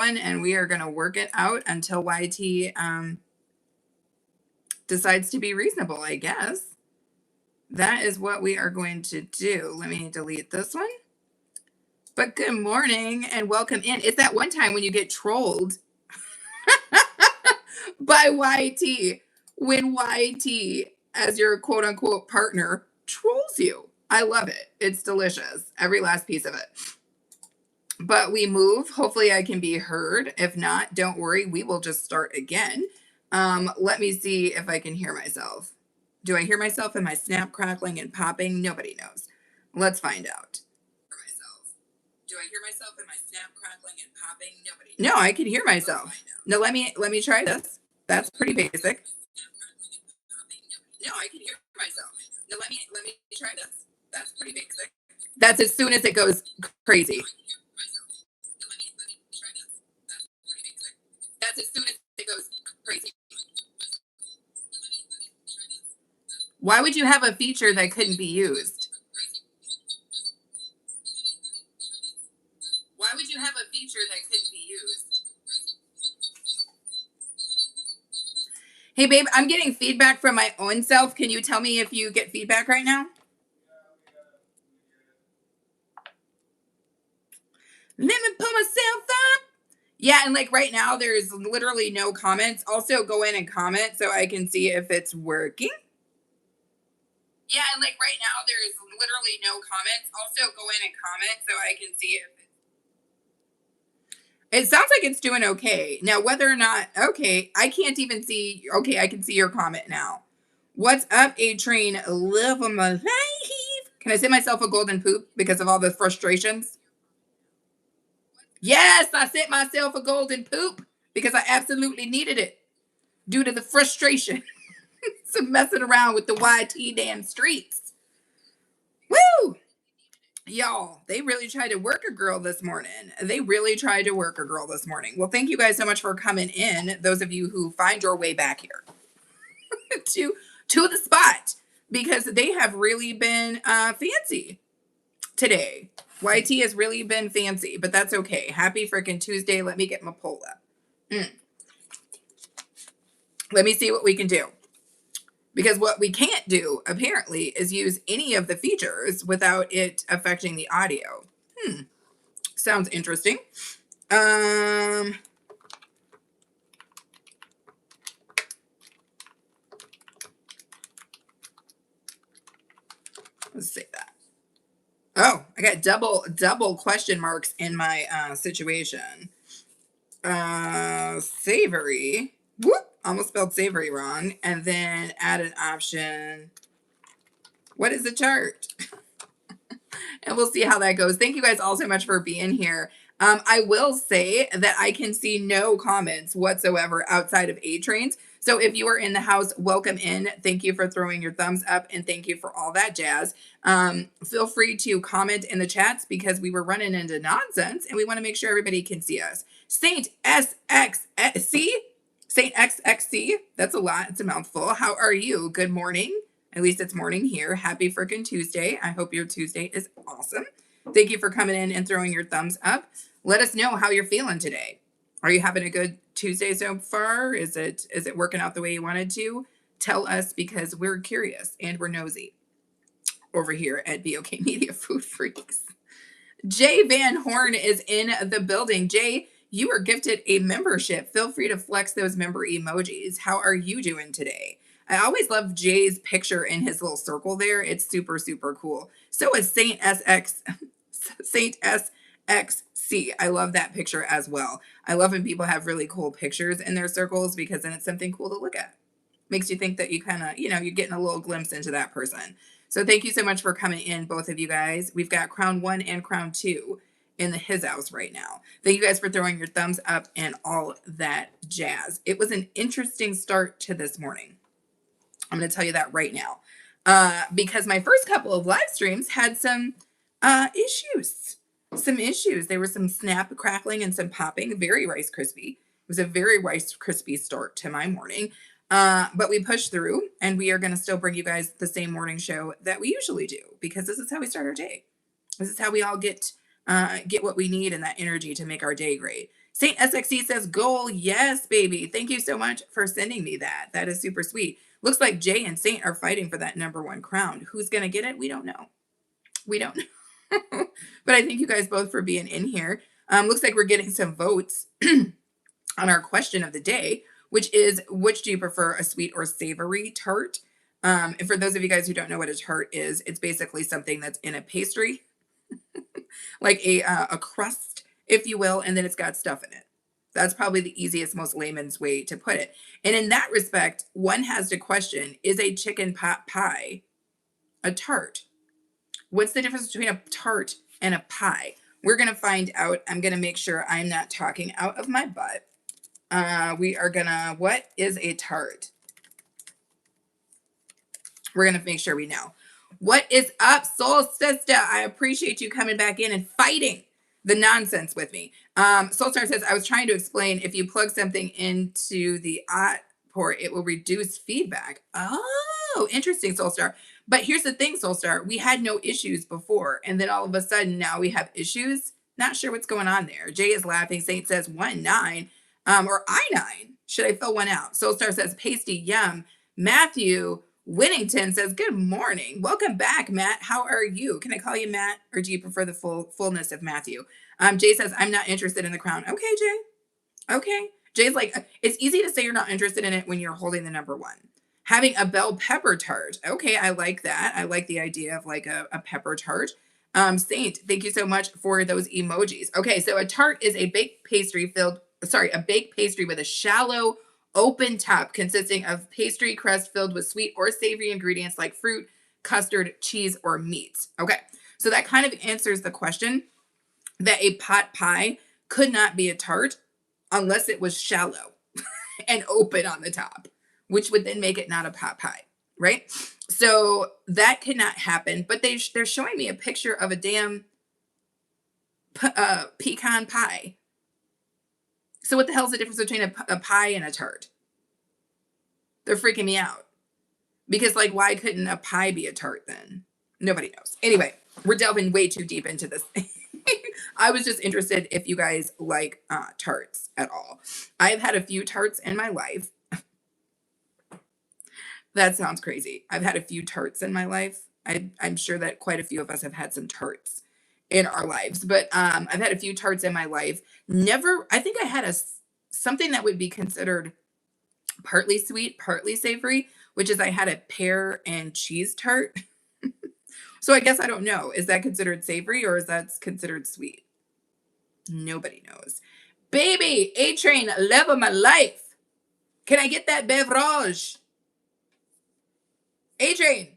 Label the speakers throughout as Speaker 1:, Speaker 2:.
Speaker 1: and we are going to work it out until YT decides to be reasonable, I guess. That is what we are going to do. Let me delete this one. But good morning and welcome in. It's that one time when you get trolled by YT, when YT, as your quote unquote partner, trolls you. I love it. It's delicious. Every last piece of it. But we move. Hopefully I can be heard. If not, don't worry. We will just start again. Let me see if I can hear myself. Do I hear myself? Am I snap, crackling, and popping? Nobody knows. Let's find out. Do I hear myself? Am I snap, crackling, and popping? Nobody knows. No, I can hear myself. No, let me try this. That's pretty basic. No, I can hear myself. No, let me try this. That's pretty basic. That's as soon as it goes crazy. That's as soon as it goes crazy. Why would you have a feature that couldn't be used? Why would you have a feature that couldn't be used? Hey, babe, I'm getting feedback from my own self. Can you tell me if you get feedback right now? Let me pull myself up. Yeah, and like right now, there's literally no comments. Also, go in and comment so I can see if it's working. Yeah, and like right now, there's literally no comments. Also, go in and comment so I can see if it sounds like it's doing okay. Now, whether or not, okay, I can't even see. Okay, I can see your comment now. What's up, A Train? Live on my life. Can I send myself a golden poop because of all the frustrations? Yes, I sent myself a golden poop because I absolutely needed it due to the frustration. So messing around with the YT damn streets. Woo! Y'all, they really tried to work a girl this morning. They really tried to work a girl this morning. Well, thank you guys so much for coming in. Those of you who find your way back here to the spot, because they have really been fancy today. YT has really been fancy, but that's okay. Happy freaking Tuesday. Let me get my poll up. Let me see what we can do. Because what we can't do, apparently, is use any of the features without it affecting the audio. Sounds interesting. Let's say that. Oh, I got double question marks in my situation. Savory. Whoop! Almost spelled savory wrong. And then add an option. What is a chart? And we'll see how that goes. Thank you guys all so much for being here. I will say that I can see no comments whatsoever outside of A-Trains. So if you are in the house, welcome in. Thank you for throwing your thumbs up and thank you for all that jazz. Feel free to comment in the chats because we were running into nonsense and we want to make sure everybody can see us. Saint SXC, Saint XXC, that's a lot. It's a mouthful. How are you? Good morning. At least it's morning here. Happy freaking Tuesday. I hope your Tuesday is awesome. Thank you for coming in and throwing your thumbs up. Let us know how you're feeling today. Are you having a good Tuesday so far? Is it working out the way you wanted to? Tell us because we're curious and we're nosy over here at BOK Media Food Freaks. Jay Van Horn is in the building. Jay, you were gifted a membership. Feel free to flex those member emojis. How are you doing today? I always love Jay's picture in his little circle there. It's super, super cool. So is Saint SXC. I love that picture as well. I love when people have really cool pictures in their circles because then it's something cool to look at. Makes you think that you kind of, you're getting a little glimpse into that person. So thank you so much for coming in, both of you guys. We've got Crown 1 and Crown 2 in his house right now. Thank you guys for throwing your thumbs up and all that jazz. It was an interesting start to this morning. I'm going to tell you that right now. Because my first couple of live streams had some issues. There was some snap, crackling, and some popping. Very Rice Krispie. It was a very Rice Krispie start to my morning. But we pushed through, and we are going to still bring you guys the same morning show that we usually do, because this is how we start our day. This is how we all get what we need and that energy to make our day great. Saint SXC says goal. Yes, baby. Thank you so much for sending me that. That is super sweet. Looks like Jay and Saint are fighting for that #1 crown. Who's going to get it? We don't know. We don't know. But I thank you guys both for being in here. Looks like we're getting some votes on our question of the day, which is, which do you prefer, a sweet or savory tart? And for those of you guys who don't know what a tart is, it's basically something that's in a pastry, like a crust, if you will, and then it's got stuff in it. That's probably the easiest, most layman's way to put it. And in that respect, one has to question, is a chicken pot pie a tart? What's the difference between a tart and a pie? We're going to find out. I'm going to make sure I'm not talking out of my butt. We are going to, what is a tart? We're going to make sure we know. What is up, soul sister? I appreciate you coming back in and fighting the nonsense with me. Soulstar says, I was trying to explain, if you plug something into the port, it will reduce feedback. Oh, interesting, Soulstar. But here's the thing, Soulstar. We had no issues before, and then all of a sudden now we have issues. Not sure what's going on there. Jay is laughing. Saint says 1-9, or I-9. Should I fill one out? Soulstar says pasty, yum. Matthew Whittington says, good morning. Welcome back, Matt. How are you? Can I call you Matt, or do you prefer the fullness of Matthew? Jay says, I'm not interested in the crown. Okay, Jay. Okay. Jay's like, it's easy to say you're not interested in it when you're holding the #1. Having a bell pepper tart. Okay, I like that. I like the idea of like a pepper tart. Saint, thank you so much for those emojis. Okay, so a tart is a baked pastry with a shallow open top consisting of pastry crust filled with sweet or savory ingredients like fruit, custard, cheese, or meat. Okay, so that kind of answers the question that a pot pie could not be a tart unless it was shallow and open on the top, which would then make it not a pot pie, right? So that could not happen, but they're showing me a picture of a damn pecan pie. So what the hell's the difference between a pie and a tart? They're freaking me out. Because, like, why couldn't a pie be a tart then? Nobody knows. Anyway, we're delving way too deep into this. I was just interested if you guys like tarts at all. I've had a few tarts in my life. That sounds crazy. I've had a few tarts in my life. I'm sure that quite a few of us have had some tarts in our lives. But I've had a few tarts in my life. Never, I think I had something that would be considered partly sweet, partly savory, which is I had a pear and cheese tart. So I guess I don't know. Is that considered savory or is that considered sweet? Nobody knows. Baby, A-Train, love of my life. Can I get that beverage? A-Train.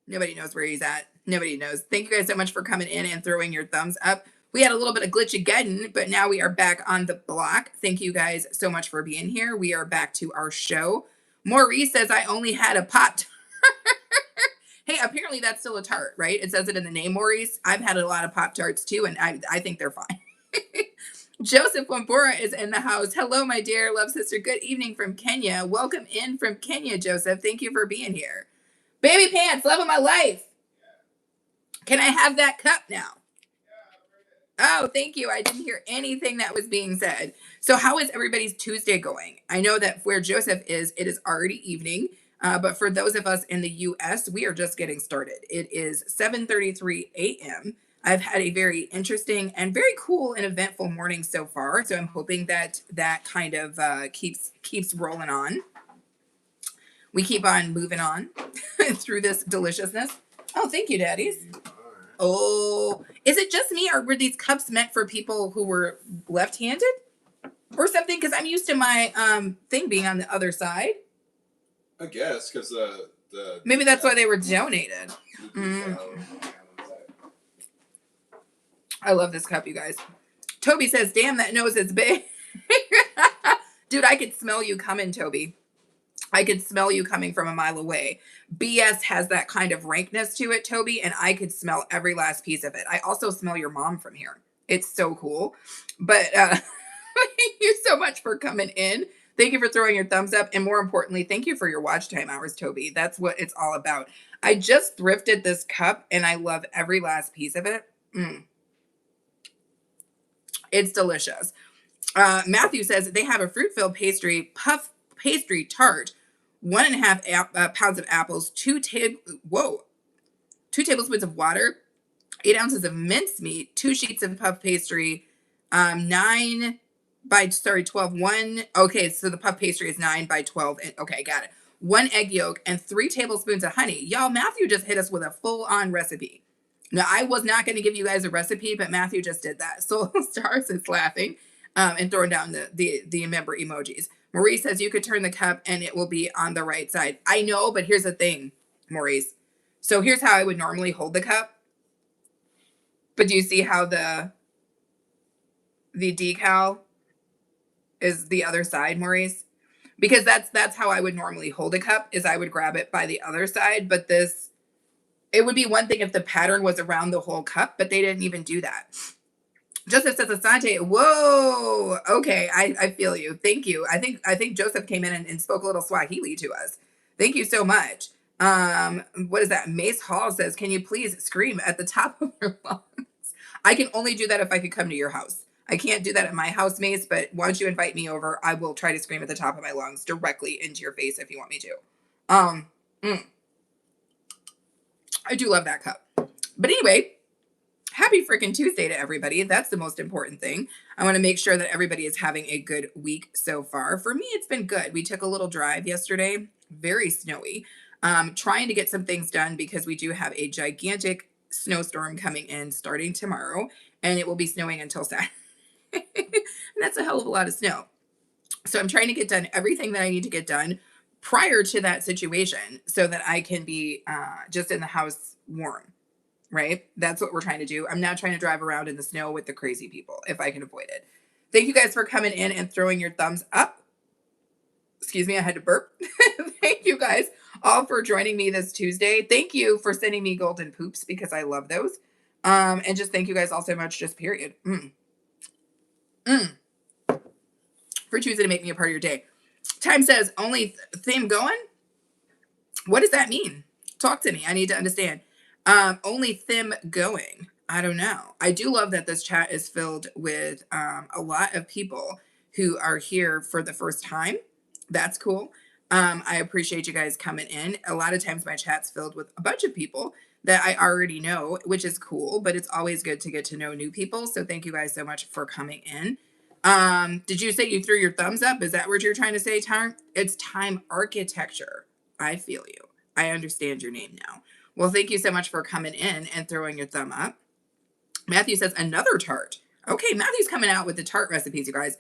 Speaker 1: Nobody knows where he's at. Nobody knows. Thank you guys so much for coming in and throwing your thumbs up. We had a little bit of glitch-a-geddon, but now we are back on the block. Thank you guys so much for being here. We are back to our show. Maurice says, I only had a pop. Hey, apparently that's still a tart, right? It says it in the name, Maurice. I've had a lot of Pop-Tarts too, and I think they're fine. Joseph Wambora is in the house. Hello, my dear love sister. Good evening from Kenya. Welcome in from Kenya, Joseph. Thank you for being here. Baby Pants, love of my life. Can I have that cup now? Oh, thank you. I didn't hear anything that was being said. So how is everybody's Tuesday going? I know that where Joseph is, it is already evening. But for those of us in the U.S., we are just getting started. It is 7:33 a.m. I've had a very interesting and very cool and eventful morning so far. So I'm hoping that that kind of keeps rolling on. We keep on moving on through this deliciousness. Oh, thank you, daddies. Oh, is it just me, or were these cups meant for people who were left-handed or something? Because I'm used to my thing being on the other side.
Speaker 2: I guess, because
Speaker 1: maybe that's why they were donated. I love this cup, you guys. Toby says, damn, that nose is big. Dude, I could smell you coming, Toby. I could smell you coming from a mile away. BS has that kind of rankness to it, Toby, and I could smell every last piece of it. I also smell your mom from here. It's so cool. But thank you so much for coming in. Thank you for throwing your thumbs up. And more importantly, thank you for your watch time hours, Toby. That's what it's all about. I just thrifted this cup and I love every last piece of it. It's delicious. Matthew says they have a fruit-filled pastry, puff pastry tart, 1.5 pounds of apples, 2 tablespoons of water, 8 ounces of mincemeat, 2 sheets of puff pastry, 12. Okay, so the puff pastry is 9 by 12. Okay, got it. 1 egg yolk and 3 tablespoons of honey. Y'all, Matthew just hit us with a full-on recipe. Now, I was not going to give you guys a recipe, but Matthew just did that. So Stars is laughing and throwing down the member emojis. Maurice says you could turn the cup and it will be on the right side. I know, but here's the thing, Maurice. So here's how I would normally hold the cup. But do you see how the decal is the other side, Maurice? Because that's how I would normally hold a cup, is I would grab it by the other side. But it would be one thing if the pattern was around the whole cup, but they didn't even do that. Joseph says Asante. Whoa. Okay, I feel you. Thank you. I think Joseph came in and spoke a little Swahili to us. Thank you so much. What is that? Mace Hall says, can you please scream at the top of your lungs? I can only do that if I could come to your house. I can't do that at my house, Mace, but once you invite me over, I will try to scream at the top of my lungs directly into your face if you want me to. I do love that cup. But anyway, happy freaking Tuesday to everybody. That's the most important thing. I want to make sure that everybody is having a good week so far. For me, it's been good. We took a little drive yesterday, very snowy, trying to get some things done because we do have a gigantic snowstorm coming in starting tomorrow, and it will be snowing until Saturday. And that's a hell of a lot of snow. So I'm trying to get done everything that I need to get done prior to that situation so that I can be just in the house warm, right? That's what we're trying to do. I'm not trying to drive around in the snow with the crazy people if I can avoid it. Thank you guys for coming in and throwing your thumbs up. Excuse me, I had to burp. Thank you guys all for joining me this Tuesday. Thank you for sending me golden poops because I love those. And just thank you guys all so much, just period. For choosing to make me a part of your day. Time says, only theme going? What does that mean? Talk to me. I need to understand. Only theme going. I don't know. I do love that this chat is filled with a lot of people who are here for the first time. That's cool. I appreciate you guys coming in. A lot of times my chat's filled with a bunch of people that I already know, which is cool, but it's always good to get to know new people. So thank you guys so much for coming in. Did you say you threw your thumbs up? Is that what you're trying to say, Tart? It's Time Architecture. I feel you. I understand your name now. Well, thank you so much for coming in and throwing your thumb up. Matthew says another tart. Okay, Matthew's coming out with the tart recipes, you guys.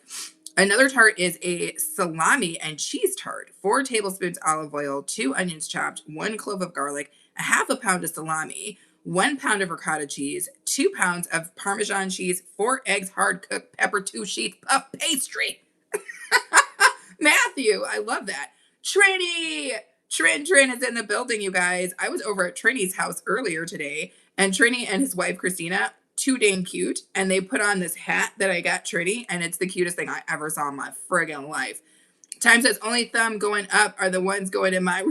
Speaker 1: Another tart is a salami and cheese tart. 4 tablespoons olive oil, 2 onions chopped, 1 clove of garlic, a half a pound of salami, 1 pound of ricotta cheese, 2 pounds of Parmesan cheese, 4 eggs, hard cooked pepper, 2 sheets puff pastry. Matthew, I love that. Trini is in the building, you guys. I was over at Trini's house earlier today, and Trini and his wife, Christina, too dang cute, and they put on this hat that I got Trini, and it's the cutest thing I ever saw in my friggin' life. Time says, only thumb going up are the ones going in my...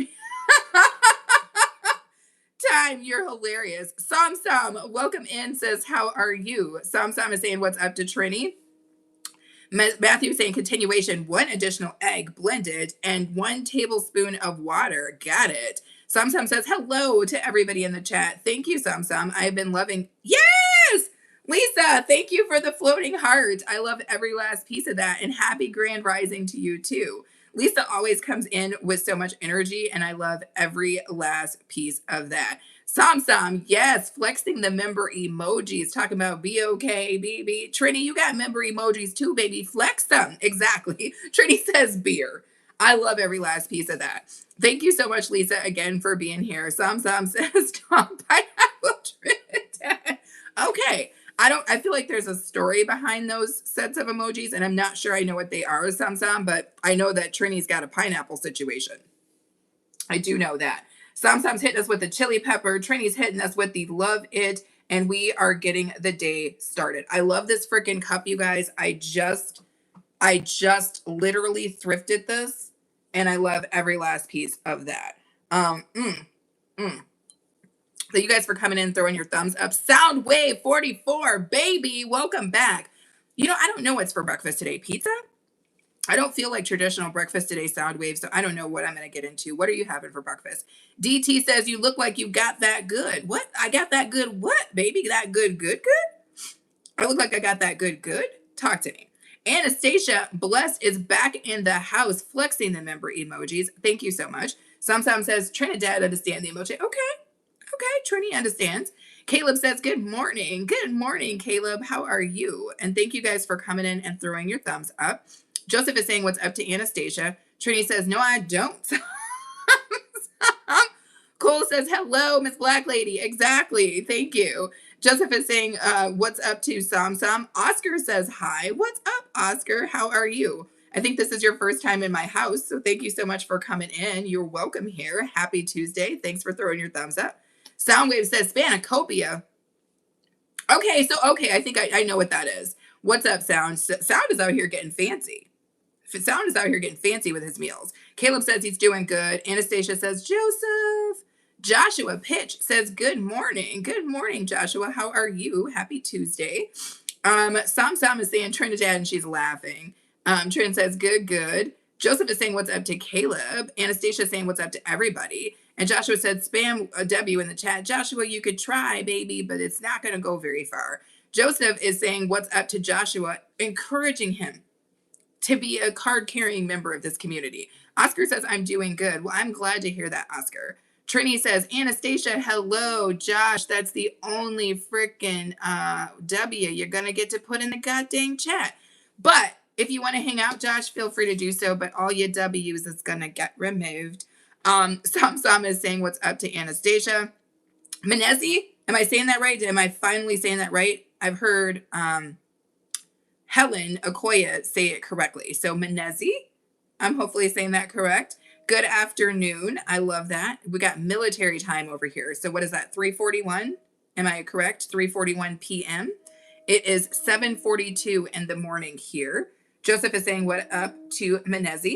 Speaker 1: Time, you're hilarious. Sam, welcome in, says, how are you? Sam is saying, what's up to Trini? Matthew saying, continuation, 1 additional egg blended and 1 tablespoon of water. Got it. Sam says, hello to everybody in the chat. Thank you, Sam. I've been loving... Yes! Lisa, thank you for the floating heart. I love every last piece of that. And happy grand rising to you, too. Lisa always comes in with so much energy, and I love every last piece of that. Sam, yes, flexing the member emojis, talking about be okay, BB. Trini, you got member emojis too, baby. Flex them. Exactly. Trini says beer. I love every last piece of that. Thank you so much, Lisa, again for being here. Sam says, Tom Pineapple Trinidad. Okay. I feel like there's a story behind those sets of emojis, and I'm not sure I know what they are, Sam, but I know that Trini's got a pineapple situation. I do know that. Sam's hitting us with the chili pepper. Trini's hitting us with the love it, and we are getting the day started. I love this freaking cup, you guys. I just literally thrifted this, and I love every last piece of that. Thank you guys for coming in, throwing your thumbs up. Soundwave 44, baby, welcome back. I don't know what's for breakfast today. Pizza? I don't feel like traditional breakfast today, Soundwave, so I don't know what I'm going to get into. What are you having for breakfast? DT says, you look like you got that good. What? I got that good what, baby? That good, good, good? I look like I got that good, good? Talk to me. Anastasia, blessed, is back in the house flexing the member emojis. Thank you so much. Sometimes says, Trinidad, understand the emoji. Okay, Trini understands. Caleb says, good morning. Good morning, Caleb. How are you? And thank you guys for coming in and throwing your thumbs up. Joseph is saying, what's up to Anastasia? Trini says, no, I don't. Cole says, hello, Miss Black Lady. Exactly. Thank you. Joseph is saying, what's up to Sam Sam? Oscar says, hi. What's up, Oscar? How are you? I think this is your first time in my house, so thank you so much for coming in. You're welcome here. Happy Tuesday. Thanks for throwing your thumbs up. Soundwave says, Spanakopia. Okay, I think I know what that is. What's up, Sound? Sound is out here getting fancy. Sound is out here getting fancy with his meals. Caleb says he's doing good. Anastasia says, Joseph. Joshua Pitch says, good morning. Good morning, Joshua. How are you? Happy Tuesday. Sam is saying Trinidad and she's laughing. Trin says, good, good. Joseph is saying, what's up to Caleb? Anastasia is saying, what's up to everybody? And Joshua said, spam a W in the chat. Joshua, you could try, baby, but it's not going to go very far. Joseph is saying, what's up to Joshua? Encouraging him to be a card-carrying member of this community. Oscar says, I'm doing good. Well, I'm glad to hear that, Oscar. Trini says, Anastasia, hello. Josh, that's the only freaking W you're going to get to put in the goddamn chat. But if you want to hang out, Josh, feel free to do so. But all your W's is going to get removed. Sam is saying, what's up to Anastasia? Menezi, am I saying that right? Am I finally saying that right? I've heard Helen Okoye say it correctly. So Menezi, I'm hopefully saying that correct. Good afternoon. I love that. We got military time over here. So what is that? 3:41? Am I correct? 3:41 p.m. It is 7:42 in the morning here. Joseph is saying, what up to Menezi?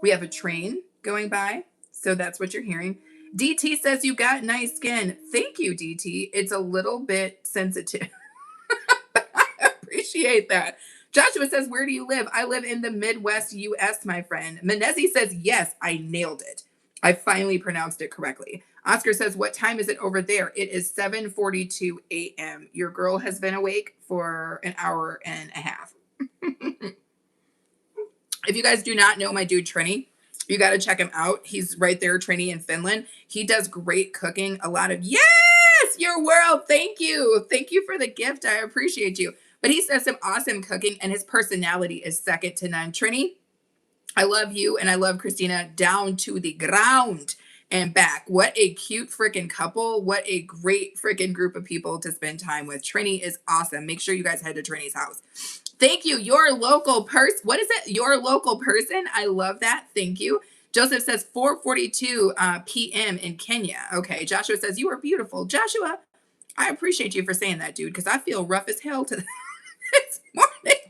Speaker 1: We have a train going by. So that's what you're hearing. DT says you got nice skin. Thank you, DT. It's a little bit sensitive. I appreciate that. Joshua says, where do you live? I live in the Midwest US, my friend. Menezi says, yes, I nailed it. I finally pronounced it correctly. Oscar says, what time is it over there? It is 7:42 a.m. Your girl has been awake for an hour and a half. If you guys do not know my dude, Trini, you got to check him out. He's right there, Trini in Finland. He does great cooking. A lot of, yes, your world. Thank you. Thank you for the gift. I appreciate you. But he does some awesome cooking and his personality is second to none. Trini, I love you and I love Christina down to the ground and back. What a cute freaking couple. What a great freaking group of people to spend time with. Trini is awesome. Make sure you guys head to Trini's house. Thank you. Your local person. What is it? Your local person. I love that. Thank you. Joseph says 4:42 p.m. in Kenya. Okay. Joshua says you are beautiful. Joshua, I appreciate you for saying that, dude, because I feel rough as hell this morning.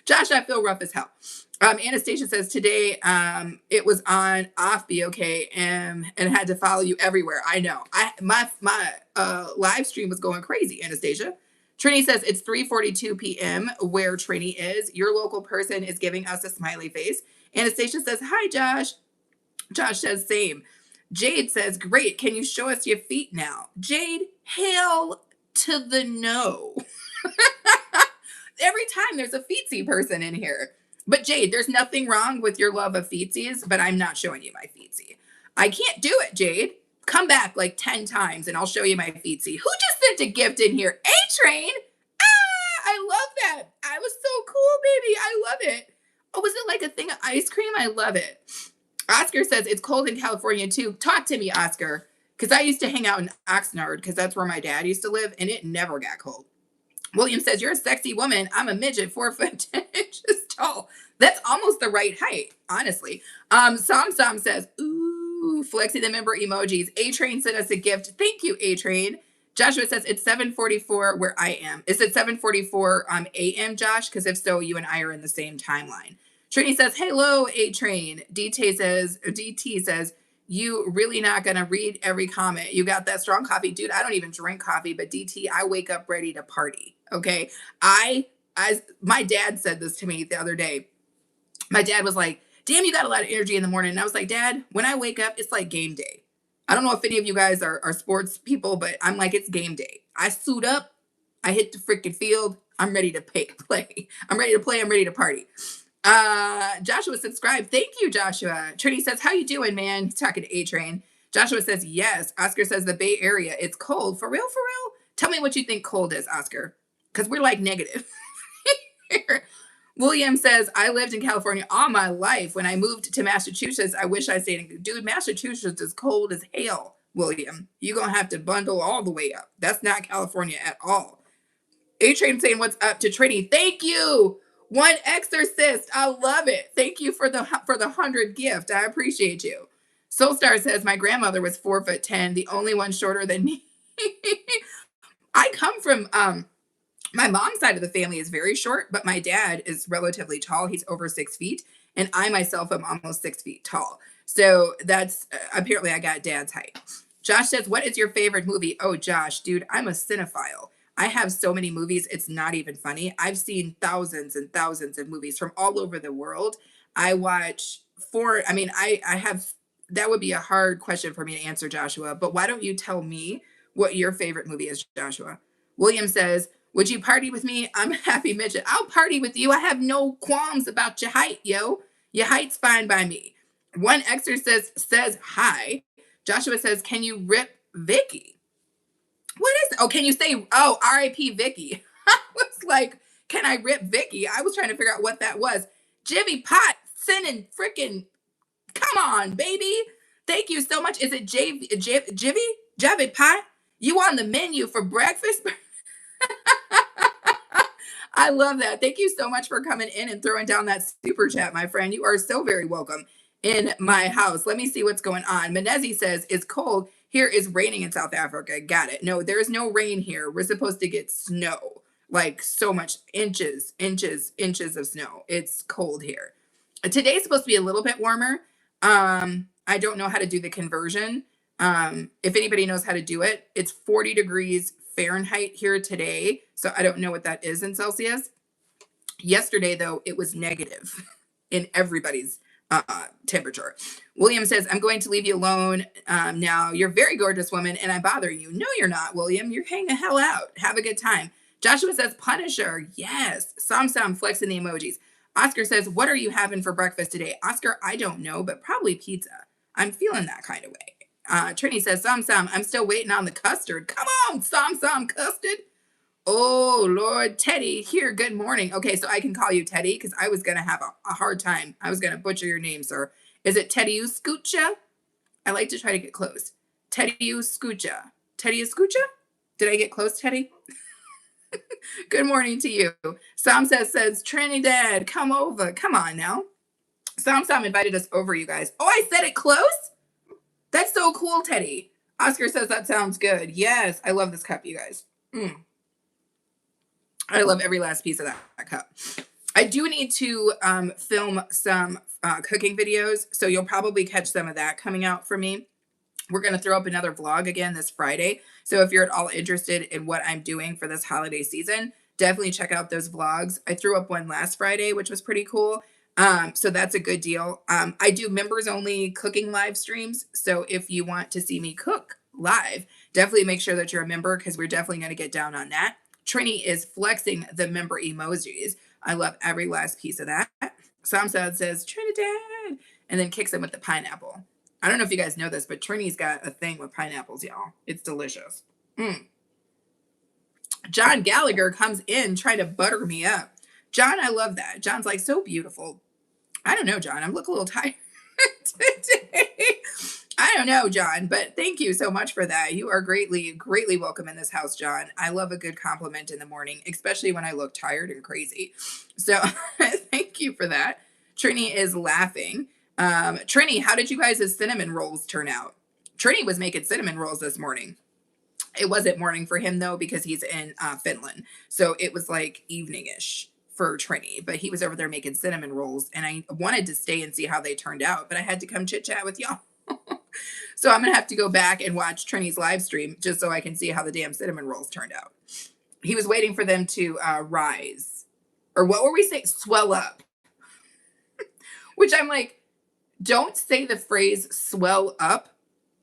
Speaker 1: Josh, I feel rough as hell. Anastasia says today it was on off be okay and had to follow you everywhere. I know. My live stream was going crazy, Anastasia. Trini says it's 3:42 p.m. where Trini is. Your local person is giving us a smiley face. Anastasia says, hi, Josh. Josh says, same. Jade says, great. Can you show us your feet now? Jade, hell to the no. Every time there's a feetsy person in here. But Jade, there's nothing wrong with your love of feetsies, but I'm not showing you my feetsy. I can't do it, Jade. Come back like 10 times and I'll show you my feetsy. Who just sent a gift in here? A-Train? Ah, I love that. I was so cool, baby. I love it. Oh, was it like a thing of ice cream? I love it. Oscar says it's cold in California too. Talk to me, Oscar. Because I used to hang out in Oxnard because that's where my dad used to live and it never got cold. William says, you're a sexy woman. I'm a midget, 4 foot 10 inches tall. That's almost the right height, honestly. Sam says, ooh, flexing the member emojis. A-Train sent us a gift. Thank you, A-Train. Joshua says, it's 7:44 where I am. Is it 7:44 a.m., Josh? Because if so, you and I are in the same timeline. Trini says, hello, A-Train. DT says, you really not going to read every comment. You got that strong coffee. Dude, I don't even drink coffee, but DT, I wake up ready to party. Okay. I My dad said this to me the other day. My dad was like, damn, you got a lot of energy in the morning. And I was like, Dad, when I wake up, it's like game day. I don't know if any of you guys are sports people, but I'm like, it's game day. I suit up, I hit the freaking field, I'm ready to play. I'm ready to play, I'm ready to party. Joshua subscribed. Thank you, Joshua. Trinity says, how you doing, man? He's talking to A-Train. Joshua says, yes. Oscar says, the Bay Area, it's cold. For real, for real? Tell me what you think cold is, Oscar. Because we're like negative. William says, I lived in California all my life. When I moved to Massachusetts, I wish I stayed. Dude, Massachusetts is cold as hell, William. You're going to have to bundle all the way up. That's not California at all. A-Train saying, what's up to Trini? Thank you. One exorcist. I love it. Thank you for the 100 gift. I appreciate you. Soulstar says, my grandmother was 4'10", the only one shorter than me. I come from my mom's side of the family is very short, but my dad is relatively tall. He's over 6 feet, and I myself am almost 6 feet tall. So that's apparently I got dad's height. Josh says, what is your favorite movie? Oh, Josh, dude, I'm a cinephile. I have so many movies, it's not even funny. I've seen thousands and thousands of movies from all over the world. I watch I have, that would be a hard question for me to answer, Joshua, but why don't you tell me what your favorite movie is, Joshua? William says, would you party with me? I'm a happy midget. I'll party with you. I have no qualms about your height, yo. Your height's fine by me. One exorcist says hi. Joshua says, can you rip Vicky? What is it? Oh, can you say, oh, R.I.P. Vicky? I was like, can I rip Vicky? I was trying to figure out what that was. Jivy Pot sending freaking, come on, baby. Thank you so much. Is it Jivy Pot? You on the menu for breakfast? I love that. Thank you so much for coming in and throwing down that super chat, my friend. You are so very welcome in my house. Let me see what's going on. Menezi says, it's cold. Here is raining in South Africa. Got it. No, there's no rain here. We're supposed to get snow, like so much inches of snow. It's cold here. Today's supposed to be a little bit warmer. I don't know how to do the conversion. If anybody knows how to do it, it's 40 degrees Fahrenheit here today. So I don't know what that is in Celsius. Yesterday, though, it was negative in everybody's temperature. William says, I'm going to leave you alone now. You're a very gorgeous woman, and I bother you. No, you're not, William. You're hanging the hell out. Have a good time. Joshua says, Punisher. Yes. Sam flexing the emojis. Oscar says, what are you having for breakfast today? Oscar, I don't know, but probably pizza. I'm feeling that kind of way. Trini says, Sam, I'm still waiting on the custard. Come on, Sam custard. Oh, Lord, Teddy, here, good morning. Okay, so I can call you Teddy because I was going to have a hard time. I was going to butcher your name, sir. Is it Teddy Uscucha? I like to try to get close. Teddy Uscucha. Teddy Uscucha? Did I get close, Teddy? Good morning to you. Sam says, Trinidad, come over. Come on now. Sam invited us over, you guys. Oh, I said it close? That's so cool, Teddy. Oscar says that sounds good. Yes, I love this cup, you guys. I love every last piece of that cup. I do need to film some cooking videos, so you'll probably catch some of that coming out for me. We're going to throw up another vlog again this Friday. So if you're at all interested in what I'm doing for this holiday season, definitely check out those vlogs. I threw up one last Friday, which was pretty cool. So that's a good deal. I do members only cooking live streams. So if you want to see me cook live, definitely make sure that you're a member because we're definitely going to get down on that. Trini is flexing the member emojis. I love every last piece of that. Samsad says, Trinidad, and then kicks him with the pineapple. I don't know if you guys know this, but Trini's got a thing with pineapples, y'all. It's delicious. John Gallagher comes in trying to butter me up. John, I love that. John's like, so beautiful. I don't know, John. I'm looking a little tired today. I don't know, John, but thank you so much for that. You are greatly welcome in this house, John. I love a good compliment in the morning, especially when I look tired and crazy. So thank you for that. Trini is laughing. Trini, how did you guys' cinnamon rolls turn out? Trini was making cinnamon rolls this morning. It wasn't morning for him, though, because he's in Finland. So it was like evening-ish for Trini, but he was over there making cinnamon rolls, and I wanted to stay and see how they turned out, but I had to come chit-chat with y'all. So I'm going to have to go back and watch Trini's live stream just so I can see how the damn cinnamon rolls turned out. He was waiting for them to rise. Or what were we saying? Swell up. Which I'm like, don't say the phrase swell up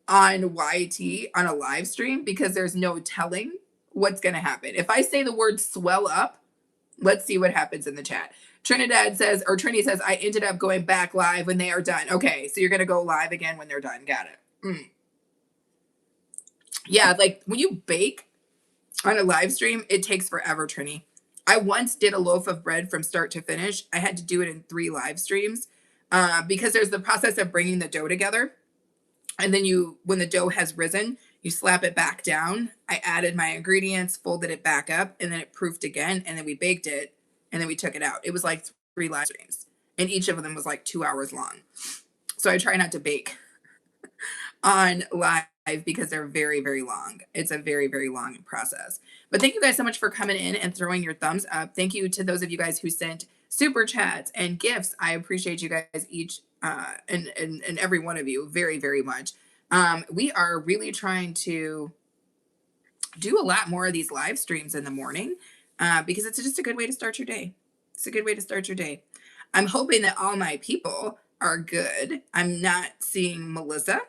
Speaker 1: on YT on a live stream because there's no telling what's going to happen. If I say the word swell up, let's see what happens in the chat. Trinidad says, or Trini says, I ended up going back live when they are done. Okay, so you're going to go live again when they're done. Got it. Yeah, like when you bake on a live stream, it takes forever, Trini. I once did a loaf of bread from start to finish. I had to do it in 3 live streams because there's the process of bringing the dough together. And then when the dough has risen, you slap it back down. I added my ingredients, folded it back up, and then it proofed again. And then we baked it, and then we took it out. It was like 3 live streams, and each of them was like 2 hours long. So I try not to bake on live because they're very, very long. It's a very, very long process. But thank you guys so much for coming in and throwing your thumbs up. Thank you to those of you guys who sent super chats and gifts. I appreciate you guys each and every one of you very, very much. We are really trying to do a lot more of these live streams in the morning because it's just a good way to start your day. It's a good way to start your day. I'm hoping that all my people are good. I'm not seeing Melissa,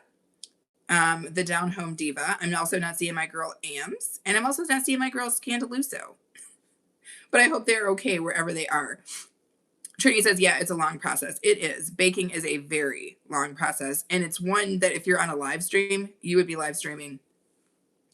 Speaker 1: the down home diva. I'm also not seeing my girl Ams, and I'm also not seeing my girl Scandaluso. But I hope they're okay wherever they are. Trini says, yeah, it's a long process. It is. Baking is a very long process. And it's one that if you're on a live stream, you would be live streaming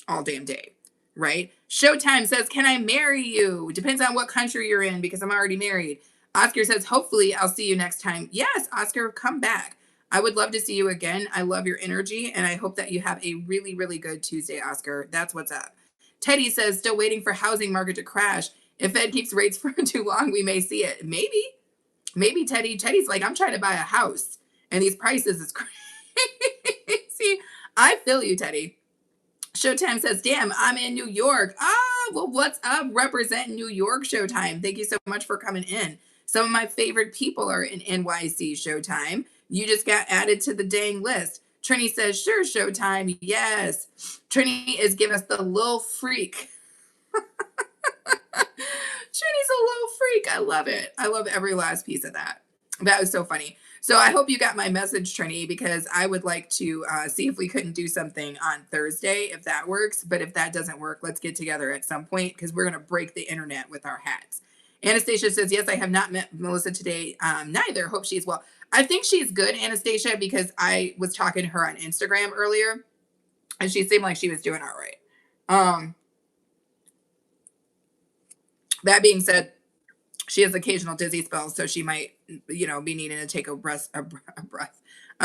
Speaker 1: all damn day, right? Showtime says, can I marry you? Depends on what country you're in because I'm already married. Oscar says, hopefully I'll see you next time. Yes, Oscar, come back. I would love to see you again. I love your energy, and I hope that you have a really, really good Tuesday, Oscar. That's what's up. Teddy says, still waiting for housing market to crash. If Fed keeps rates for too long, we may see it. Maybe Teddy. Teddy's like, I'm trying to buy a house, and these prices is crazy. I feel you, Teddy. Showtime says, damn, I'm in New York. Well, what's up? Representing New York, Showtime. Thank you so much for coming in. Some of my favorite people are in NYC, Showtime. You just got added to the dang list. Trini says, sure, Showtime. Yes. Trini is giving us the little freak. Trini's a little freak. I love it. I love every last piece of that. That was so funny. So I hope you got my message, Trini, because I would like to see if we couldn't do something on Thursday, if that works. But if that doesn't work, let's get together at some point because we're going to break the internet with our hats. Anastasia says, yes, I have not met Melissa today. Neither. Hope she's well. I think she's good, Anastasia, because I was talking to her on Instagram earlier, and she seemed like she was doing all right. That being said, she has occasional dizzy spells, so she might, be needing to take a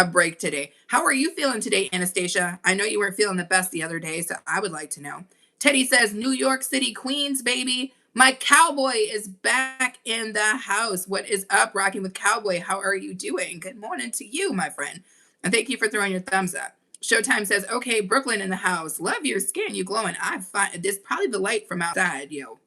Speaker 1: break today. How are you feeling today, Anastasia? I know you weren't feeling the best the other day, so I would like to know. Teddy says, New York City, Queens, baby. My cowboy is back in the house. What is up, Rocking with Cowboy? How are you doing? Good morning to you, my friend. And thank you for throwing your thumbs up. Showtime says, okay, Brooklyn in the house. Love your skin. You glowing. I find this probably the light from outside, yo.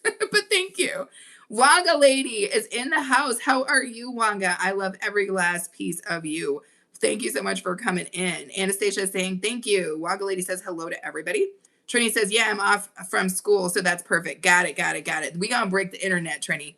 Speaker 1: But thank you. Wanga lady is in the house. How are you, Wanga? I love every last piece of you. Thank you so much for coming in. Anastasia is saying thank you. Wanga lady says hello to everybody. Trini says, yeah, I'm off from school, so that's perfect. Got it. We gonna break the internet, Trini.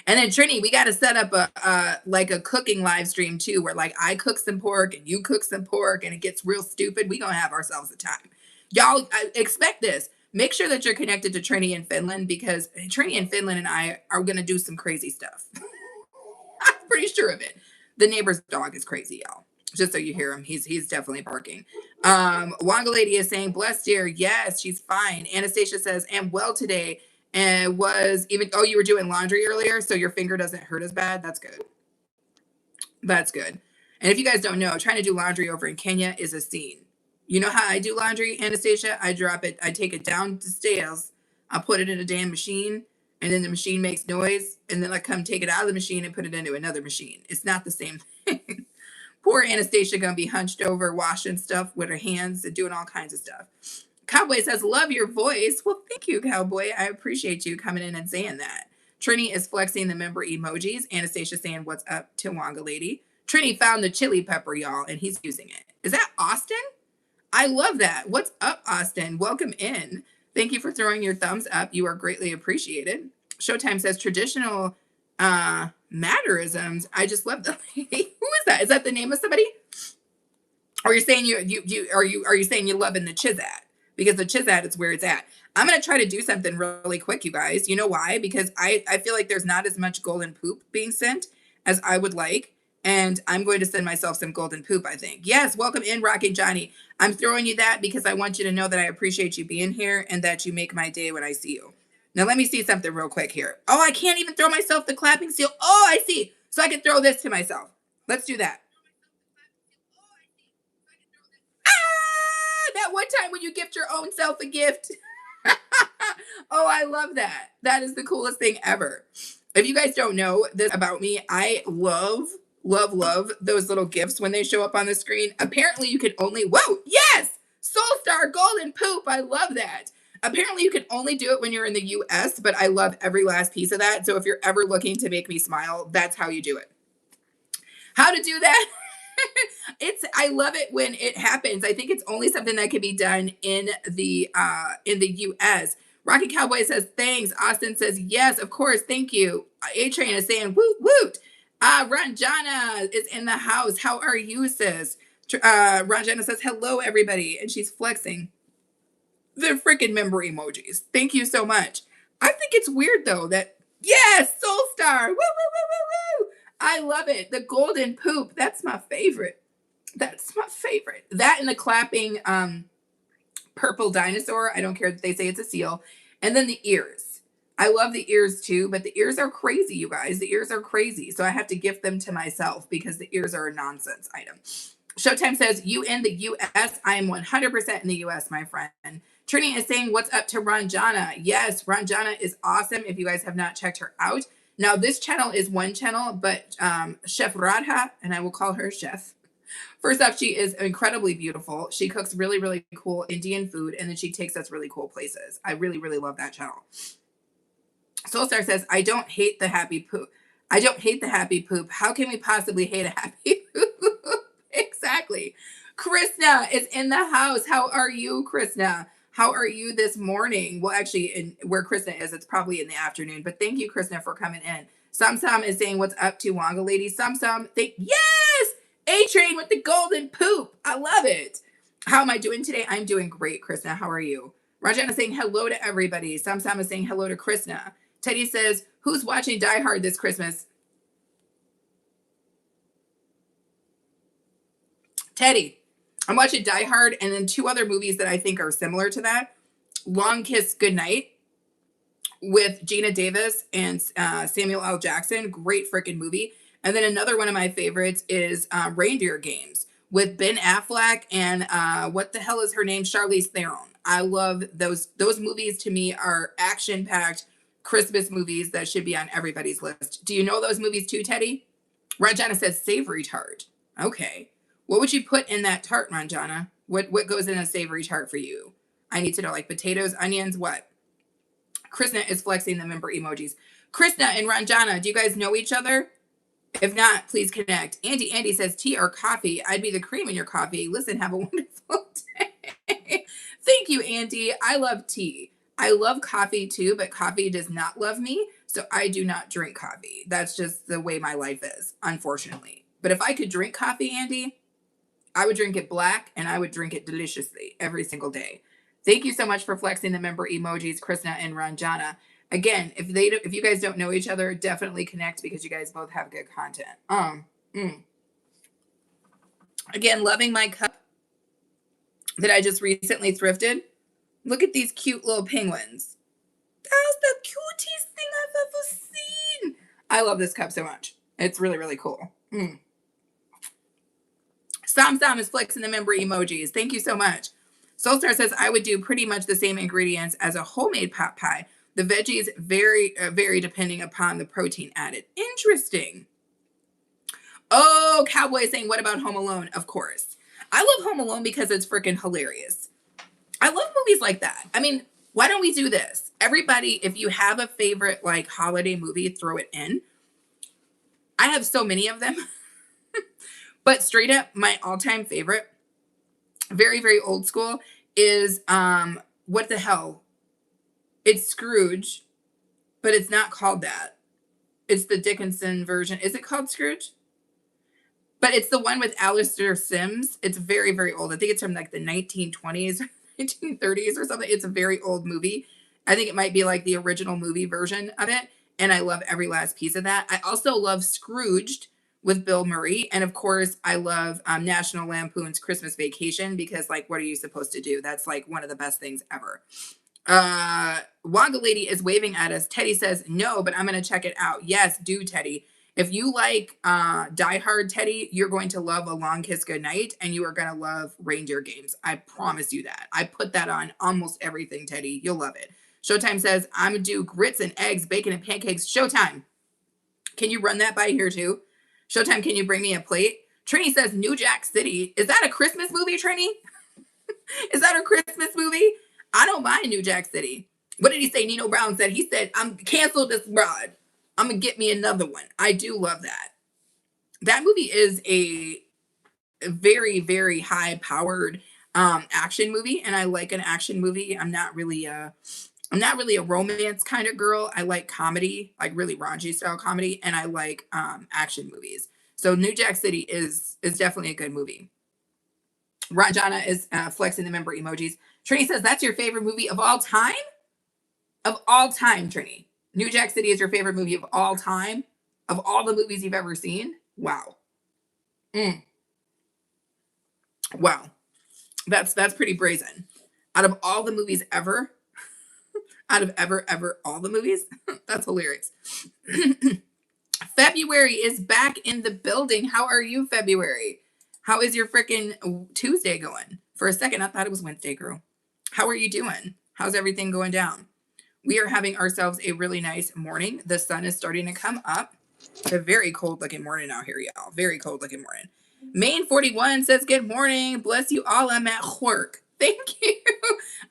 Speaker 1: And then Trini, we got to set up a cooking live stream too, where like I cook some pork and you cook some pork, and it gets real stupid. We gonna have ourselves a time, y'all. Expect this. Make sure that you're connected to Trini in Finland because Trini in Finland and I are gonna do some crazy stuff. I'm pretty sure of it. The neighbor's dog is crazy, y'all. Just so you hear him, he's definitely barking. Wanga lady is saying, bless dear. Yes, she's fine. Anastasia says, am well today. And was even, you were doing laundry earlier, so your finger doesn't hurt as bad. That's good. That's good. And if you guys don't know, trying to do laundry over in Kenya is a scene. You know how I do laundry, Anastasia? I drop it, I take it down the stairs, I put it in a damn machine, and then the machine makes noise, and then I come take it out of the machine and put it into another machine. It's not the same thing. Poor Anastasia gonna be hunched over, washing stuff with her hands and doing all kinds of stuff. Cowboy says, love your voice. Well, thank you, Cowboy. I appreciate you coming in and saying that. Trini is flexing the member emojis. Anastasia saying, what's up to Wanga lady. Trini found the chili pepper, y'all, and he's using it. Is that Austin? I love that. What's up, Austin? Welcome in. Thank you for throwing your thumbs up. You are greatly appreciated. Showtime says traditional mannerisms. I just love the lady. Who is that? Is that the name of somebody? Or you're saying are you saying you loving the Chizat? Because the Chizat is where it's at. I'm gonna try to do something really quick, you guys. You know why? Because I feel like there's not as much golden poop being sent as I would like. And I'm going to send myself some golden poop, I think. Yes, welcome in, Rocking Johnny. I'm throwing you that because I want you to know that I appreciate you being here and that you make my day when I see you. Now let me see something real quick here. Oh, I can't even throw myself the clapping seal. Oh, I see. So I can throw this to myself. Let's do that. That one time when you gift your own self a gift. Oh, I love that. That is the coolest thing ever. If you guys don't know this about me, I love those little gifts when they show up on the screen. Apparently, you can only, whoa, yes, Soul Star Golden Poop. I love that. Apparently, you can only do it when you're in the US, but I love every last piece of that. So if you're ever looking to make me smile, that's how you do it. How to do that? I love it when it happens. I think it's only something that can be done in the US. Rocky Cowboy says thanks. Austin says yes, of course, thank you. A Train is saying woot woot. Ranjana is in the house. How are you, sis? Ranjana says hello, everybody, and she's flexing the freaking member emojis. Thank you so much. I think it's weird though that yes, Soul Star. Woo woo woo woo woo. I love it. The golden poop. That's my favorite. That's my favorite. That and the clapping purple dinosaur. I don't care that they say it's a seal. And then the ears. I love the ears too, but the ears are crazy, you guys. The ears are crazy. So I have to gift them to myself because the ears are a nonsense item. Showtime says, you in the US. I am 100% in the US, my friend. Trini is saying, what's up to Ranjana? Yes, Ranjana is awesome if you guys have not checked her out. Now, this channel is one channel, but Chef Radha, and I will call her Chef. First off, she is incredibly beautiful. She cooks really, really cool Indian food, and then she takes us really cool places. I really, really love that channel. Soulstar says, I don't hate the happy poop. I don't hate the happy poop. How can we possibly hate a happy poop? Exactly. Krishna is in the house. How are you, Krishna? How are you this morning? Well, actually, where Krishna is, it's probably in the afternoon. But thank you, Krishna, for coming in. Samsam is saying, what's up to Wanga Lady? Samsam, yes! A-Train with the golden poop. I love it. How am I doing today? I'm doing great, Krishna. How are you? Rajana is saying hello to everybody. Samsam is saying hello to Krishna. Teddy says, who's watching Die Hard this Christmas? Teddy. I'm watching Die Hard and then two other movies that I think are similar to that. Long Kiss Goodnight with Gina Davis and Samuel L. Jackson. Great freaking movie. And then another one of my favorites is Reindeer Games with Ben Affleck and what the hell is her name? Charlize Theron. I love those. Those movies to me are action-packed Christmas movies that should be on everybody's list. Do you know those movies too, Teddy? Ranjana says savory tart. Okay. What would you put in that tart, Ranjana? What goes in a savory tart for you? I need to know, like potatoes, onions, what? Krishna is flexing the member emojis. Krishna and Ranjana, do you guys know each other? If not, please connect. Andy says tea or coffee. I'd be the cream in your coffee. Listen, have a wonderful day. Thank you, Andy. I love tea. I love coffee too, but coffee does not love me. So I do not drink coffee. That's just the way my life is, unfortunately. But if I could drink coffee, Andy, I would drink it black and I would drink it deliciously every single day. Thank you so much for flexing the member emojis, Krishna and Ranjana. Again, if you guys don't know each other, definitely connect because you guys both have good content. Again, loving my cup that I just recently thrifted. Look at these cute little penguins. That's the cutest thing I've ever seen. I love this cup so much. It's really, really cool. Sam is flexing the member emojis. Thank you so much. Soulstar says, I would do pretty much the same ingredients as a homemade pot pie. The veggies vary depending upon the protein added. Interesting. Oh, Cowboy saying, what about Home Alone? Of course. I love Home Alone because it's freaking hilarious. I love movies like that. I mean, why don't we do this? Everybody, if you have a favorite like holiday movie, throw it in. I have so many of them. But straight up, my all-time favorite, very, very old school, is what the hell? It's Scrooge. but it's not called that. It's the Dickinson version. Is it called Scrooge? But it's the one with Alistair Sims. It's very, very old. I think it's from like the 1920s, 1930s or something. It's a very old movie. I think it might be like the original movie version of it. And I love every last piece of that. I also love Scrooged with Bill Murray. And of course, I love National Lampoon's Christmas Vacation because, like, what are you supposed to do? That's like one of the best things ever. Wanga Lady is waving at us. Teddy says, no, but I'm going to check it out. Yes, do, Teddy. If you like Die Hard, Teddy, you're going to love A Long Kiss Goodnight, and you are going to love Reindeer Games. I promise you that. I put that on almost everything, Teddy. You'll love it. Showtime says, I'm going to do grits and eggs, bacon and pancakes. Showtime. Can you run that by here, too? Showtime, can you bring me a plate? Trini says, New Jack City. Is that a Christmas movie, Trini? Is that a Christmas movie? I don't mind New Jack City. What did he say? Nino Brown said, he said, I'm canceled this broad. I'm going to get me another one. I do love that. That movie is a very, very high powered action movie. And I like an action movie. I'm not really a romance kind of girl. I like comedy, like really raunchy style comedy. And I like action movies. So New Jack City is definitely a good movie. Ranjana is flexing the member emojis. Trini says, that's your favorite movie of all time? Of all time, Trini. New Jack City is your favorite movie of all time? Of all the movies you've ever seen? Wow. Wow. That's pretty brazen. Out of all the movies ever, out of ever, all the movies, that's hilarious. February is back in the building. How are you, February? How is your freaking Tuesday going? For a second, I thought it was Wednesday, girl. How are you doing? How's everything going down? We are having ourselves a really nice morning. The sun is starting to come up. It's a very cold looking morning out here, y'all. Very cold looking morning. Main 41 says, good morning. Bless you all. I'm at work. Thank you.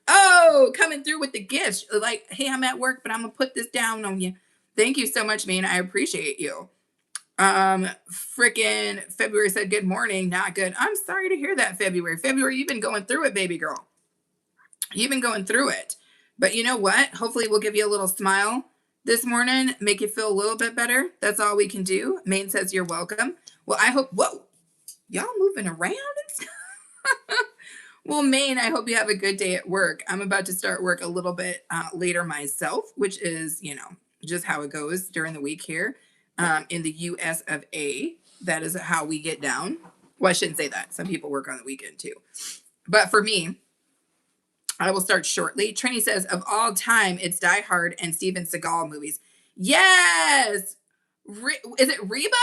Speaker 1: Oh, coming through with the gifts. Like, hey, I'm at work, but I'm going to put this down on you. Thank you so much, Main. I appreciate you. Freaking February said, good morning. Not good. I'm sorry to hear that, February. February, you've been going through it, baby girl. You've been going through it. But you know what? Hopefully we'll give you a little smile this morning, make you feel a little bit better. That's all we can do. Maine says you're welcome. Well, I hope, whoa, y'all moving around and stuff. Well, Maine, I hope you have a good day at work. I'm about to start work a little bit later myself, which is, you know, just how it goes during the week here in the US of A. That is how we get down. Well, I shouldn't say that. Some people work on the weekend too. But for me, I will start shortly. Trini says, of all time, it's Die Hard and Steven Seagal movies. Yes! Is it Reba?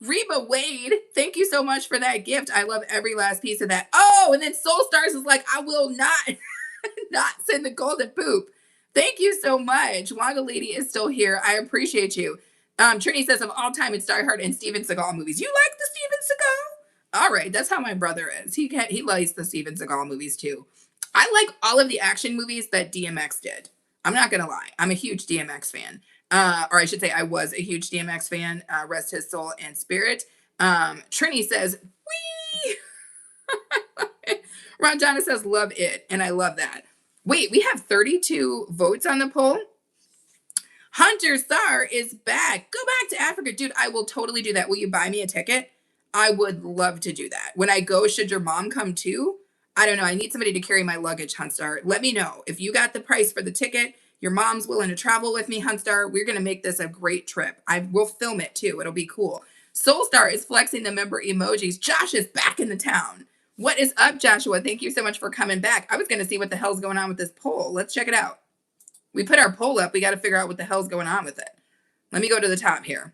Speaker 1: Reba Wade, thank you so much for that gift. I love every last piece of that. Oh, and then Soul Stars is like, I will not send the golden poop. Thank you so much. Wanda Lady is still here. I appreciate you. Trini says, of all time, it's Die Hard and Steven Seagal movies. You like the Steven Seagal? All right, that's how my brother is. He likes the Steven Seagal movies too. I like all of the action movies that DMX did. I'm not going to lie. I'm a huge DMX fan. Or I should say I was a huge DMX fan. Rest his soul and spirit. Trini says, wee! Ron Jana says, love it. And I love that. Wait, we have 32 votes on the poll. Hunter Star is back. Go back to Africa. Dude, I will totally do that. Will you buy me a ticket? I would love to do that. When I go, should your mom come too? I don't know. I need somebody to carry my luggage, Huntstar. Let me know. If you got the price for the ticket, your mom's willing to travel with me, Huntstar, we're going to make this a great trip. We'll film it too. It'll be cool. Soulstar is flexing the member emojis. Josh is back in the town. What is up, Joshua? Thank you so much for coming back. I was going to see what the hell's going on with this poll. Let's check it out. We put our poll up. We got to figure out what the hell's going on with it. Let me go to the top here.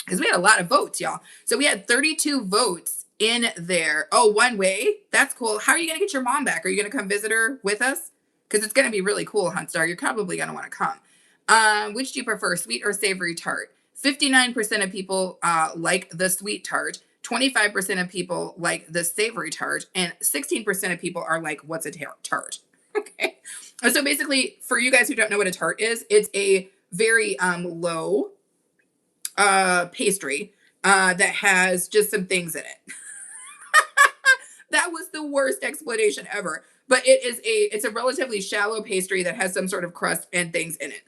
Speaker 1: Because we had a lot of votes, y'all. So we had 32 votes in there. Oh, one way. That's cool. How are you going to get your mom back? Are you going to come visit her with us? Because it's going to be really cool, Huntstar. You're probably going to want to come. Which do you prefer, sweet or savory tart? 59% of people like the sweet tart. 25% of people like the savory tart. And 16% of people are like, what's a tart? Okay. So basically, for you guys who don't know what a tart is, it's a very low pastry that has just some things in it. That was the worst explanation ever. But it's a relatively shallow pastry that has some sort of crust and things in it.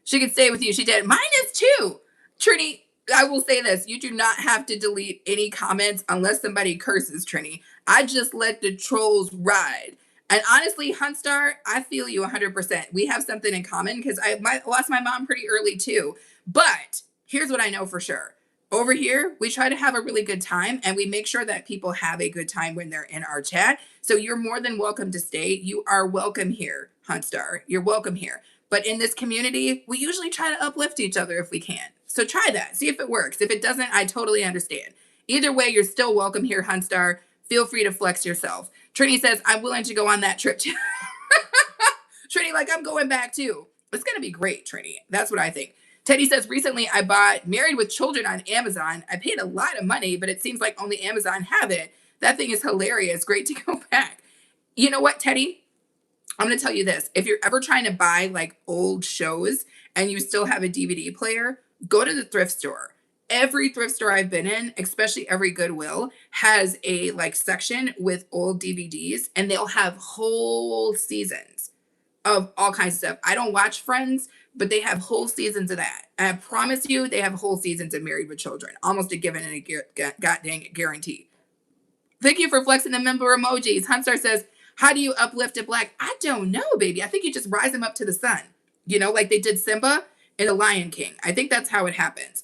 Speaker 1: She could stay with you. She did. Mine is too. Trini, I will say this. You do not have to delete any comments unless somebody curses, Trini. I just let the trolls ride. And honestly, Hunstar, I feel you 100%. We have something in common because lost my mom pretty early too. But here's what I know for sure. Over here, we try to have a really good time and we make sure that people have a good time when they're in our chat. So you're more than welcome to stay. You are welcome here, Hunstar. You're welcome here. But in this community, we usually try to uplift each other if we can. So try that. See if it works. If it doesn't, I totally understand. Either way, you're still welcome here, Hunstar. Feel free to flex yourself. Trini says, I'm willing to go on that trip too. Trini, like, I'm going back too. It's going to be great, Trini. That's what I think. Teddy says, recently I bought Married with Children on Amazon. I paid a lot of money, but it seems like only Amazon have it. That thing is hilarious. Great to go back. You know what, Teddy? I'm going to tell you this. If you're ever trying to buy like old shows and you still have a DVD player, go to the thrift store. Every thrift store I've been in, especially every Goodwill, has a like section with old DVDs and they'll have whole seasons of all kinds of stuff. I don't watch Friends, but they have whole seasons of that. And I promise you, they have whole seasons of Married with Children. Almost a given and a god dang it guarantee. Thank you for flexing the member emojis. Hunstar says, how do you uplift a black? I don't know, baby. I think you just rise them up to the sun. You know, like they did Simba in The Lion King. I think that's how it happens.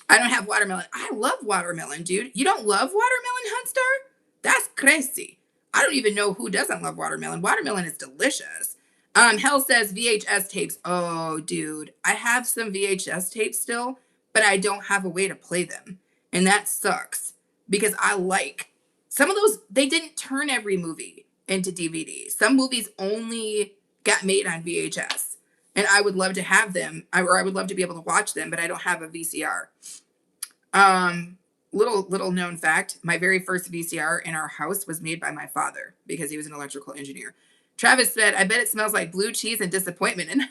Speaker 1: I don't have watermelon. I love watermelon, dude. You don't love watermelon, Hunstar? That's crazy. I don't even know who doesn't love watermelon. Watermelon is delicious. Hell says VHS tapes. Oh, dude. I have some VHS tapes still, but I don't have a way to play them. And that sucks because I like some of those. They didn't turn every movie into DVD. Some movies only got made on VHS. And I would love to have them, or I would love to be able to watch them, but I don't have a VCR. Little known fact, my very first VCR in our house was made by my father because he was an electrical engineer. Travis said, I bet it smells like blue cheese and disappointment. And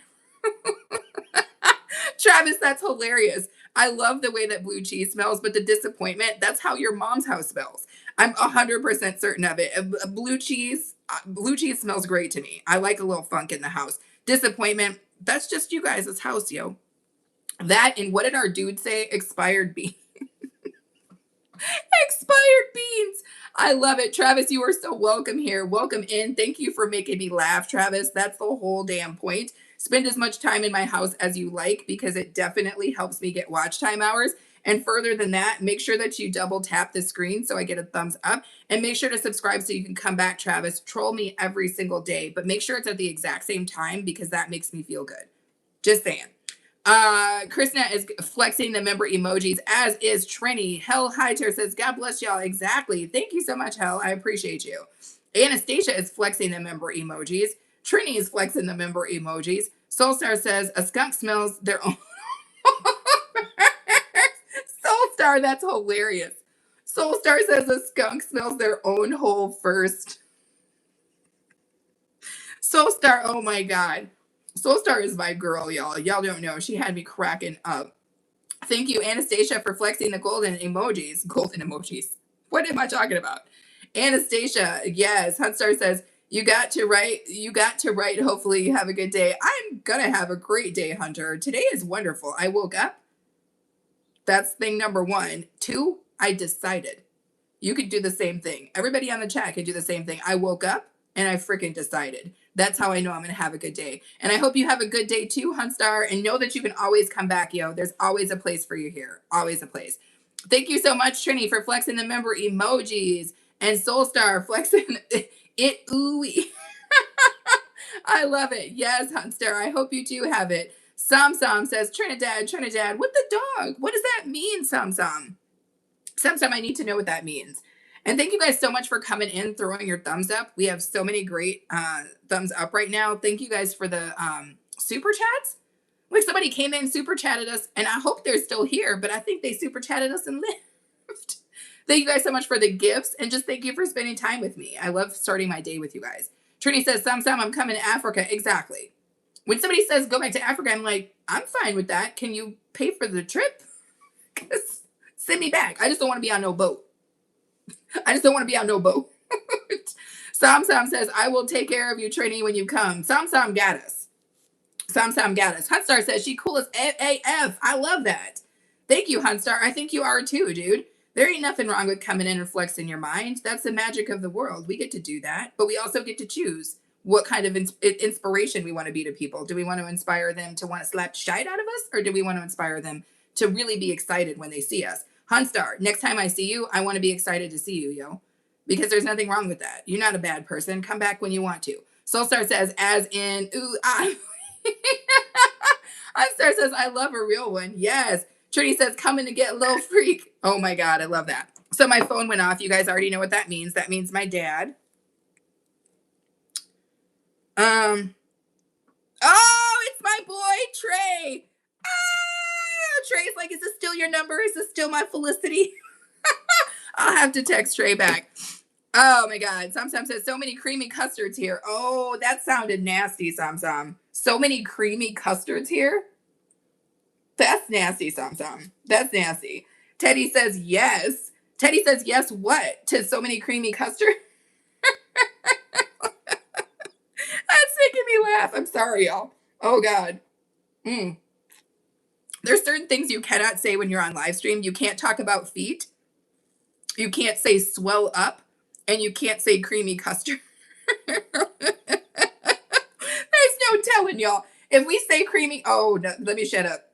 Speaker 1: Travis, that's hilarious. I love the way that blue cheese smells, but the disappointment, that's how your mom's house smells. I'm 100% certain of it. Blue cheese smells great to me. I like a little funk in the house. Disappointment, that's just you guys' house, yo. That and what did our dude say? Expired beans. Expired beans. I love it. Travis, you are so welcome here. Welcome in. Thank you for making me laugh, Travis. That's the whole damn point. Spend as much time in my house as you like because it definitely helps me get watch time hours. And further than that, make sure that you double tap the screen so I get a thumbs up. And make sure to subscribe so you can come back, Travis. Troll me every single day, but make sure it's at the exact same time because that makes me feel good. Just saying. Krishna is flexing the member emojis, as is Trini. Hell Highter says, God bless y'all. Exactly. Thank you so much, Hell. I appreciate you. Anastasia is flexing the member emojis. Trini is flexing the member emojis. Soulstar says, a skunk smells their own. Soulstar, that's hilarious. Soulstar says a skunk smells their own hole first. Soulstar, oh my God. Soulstar is my girl, y'all. Y'all don't know. She had me cracking up. Thank you, Anastasia, for flexing the golden emojis. Golden emojis. What am I talking about? Anastasia, yes. Hunstar says, you got to write. Hopefully you have a good day. I'm gonna have a great day, Hunter. Today is wonderful. I woke up. That's thing number 1. 2, I decided. You could do the same thing. Everybody on the chat can do the same thing. I woke up and I freaking decided. That's how I know I'm going to have a good day. And I hope you have a good day too, Hunstar. And know that you can always come back, yo. There's always a place for you here. Always a place. Thank you so much, Trini, for flexing the member emojis. And Soulstar flexing it ooey. I love it. Yes, Hunstar. I hope you too have it. Sam says, Trinidad, what the dog? What does that mean, Sam? Sometime I need to know what that means. And thank you guys so much for coming in, throwing your thumbs up. We have so many great thumbs up right now. Thank you guys for the super chats. Like somebody came in, super chatted us, and I hope they're still here, but I think they super chatted us and left. Thank you guys so much for the gifts, and just thank you for spending time with me. I love starting my day with you guys. Trini says, Sam, I'm coming to Africa. Exactly. When somebody says go back to Africa, I'm like, I'm fine with that. Can you pay for the trip? Send me back. I just don't want to be on no boat. Sam says, I will take care of you, Trini, when you come. Sam got us. Sam Gaddis. Hunstar says she cool as AF. I love that. Thank you, Hunstar. I think you are too, dude. There ain't nothing wrong with coming in and flexing your mind. That's the magic of the world. We get to do that, but we also get to choose what kind of inspiration we want to be to people. Do we want to inspire them to want to slap shite out of us, or do we want to inspire them to really be excited when they see us? Hunstar, next time I see you, I want to be excited to see you, yo, because there's nothing wrong with that. You're not a bad person. Come back when you want to. Soulstar says, as in, ooh, Hunstar says, I love a real one. Yes. Trinity says, coming to get a little freak. Oh my God, I love that. So my phone went off. You guys already know what that means. That means my dad. Oh, it's my boy, Trey. Ah, Trey's like, is this still your number? Is this still my Felicity? I'll have to text Trey back. Oh my God. Sam says, so many creamy custards here. Oh, that sounded nasty, Sam. So many creamy custards here? That's nasty, Sam. That's nasty. Teddy says, yes. Teddy says, yes, what? To so many creamy custard? That's making me laugh. I'm sorry, y'all. Oh God. There's certain things you cannot say when you're on live stream. You can't talk about feet. You can't say swell up. And you can't say creamy custard. There's no telling, y'all. If we say creamy, oh, no, let me shut up.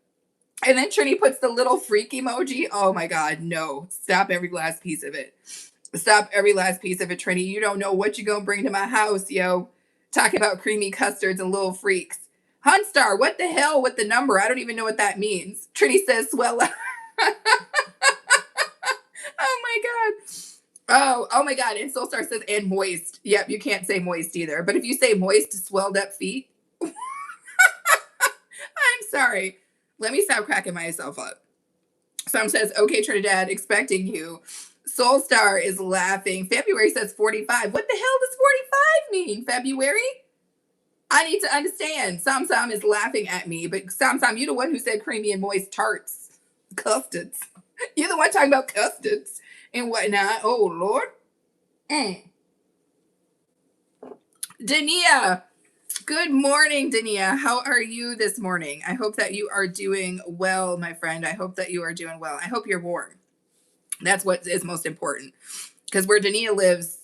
Speaker 1: And then Trini puts the little freak emoji. Oh my God, no. Stop every last piece of it. Stop every last piece of it, Trini. You don't know what you're going to bring to my house, yo. Talking about creamy custards and little freaks. Hunstar, what the hell with the number? I don't even know what that means. Trini says, swell up. Oh my God. Oh my God. And Soulstar says, and moist. Yep, you can't say moist either. But if you say moist, swelled up feet. I'm sorry. Let me stop cracking myself up. Sam says, okay, Trinidad, expecting you. Soulstar is laughing. February says 45. What the hell does 45 mean? February? I need to understand. Sam is laughing at me, but Sam, you're the one who said creamy and moist tarts. Custards. You're the one talking about custards and whatnot. Oh, Lord. Dania. Good morning, Dania. How are you this morning? I hope that you are doing well, my friend. I hope that you are doing well. I hope you're warm. That's what is most important. Because where Dania lives,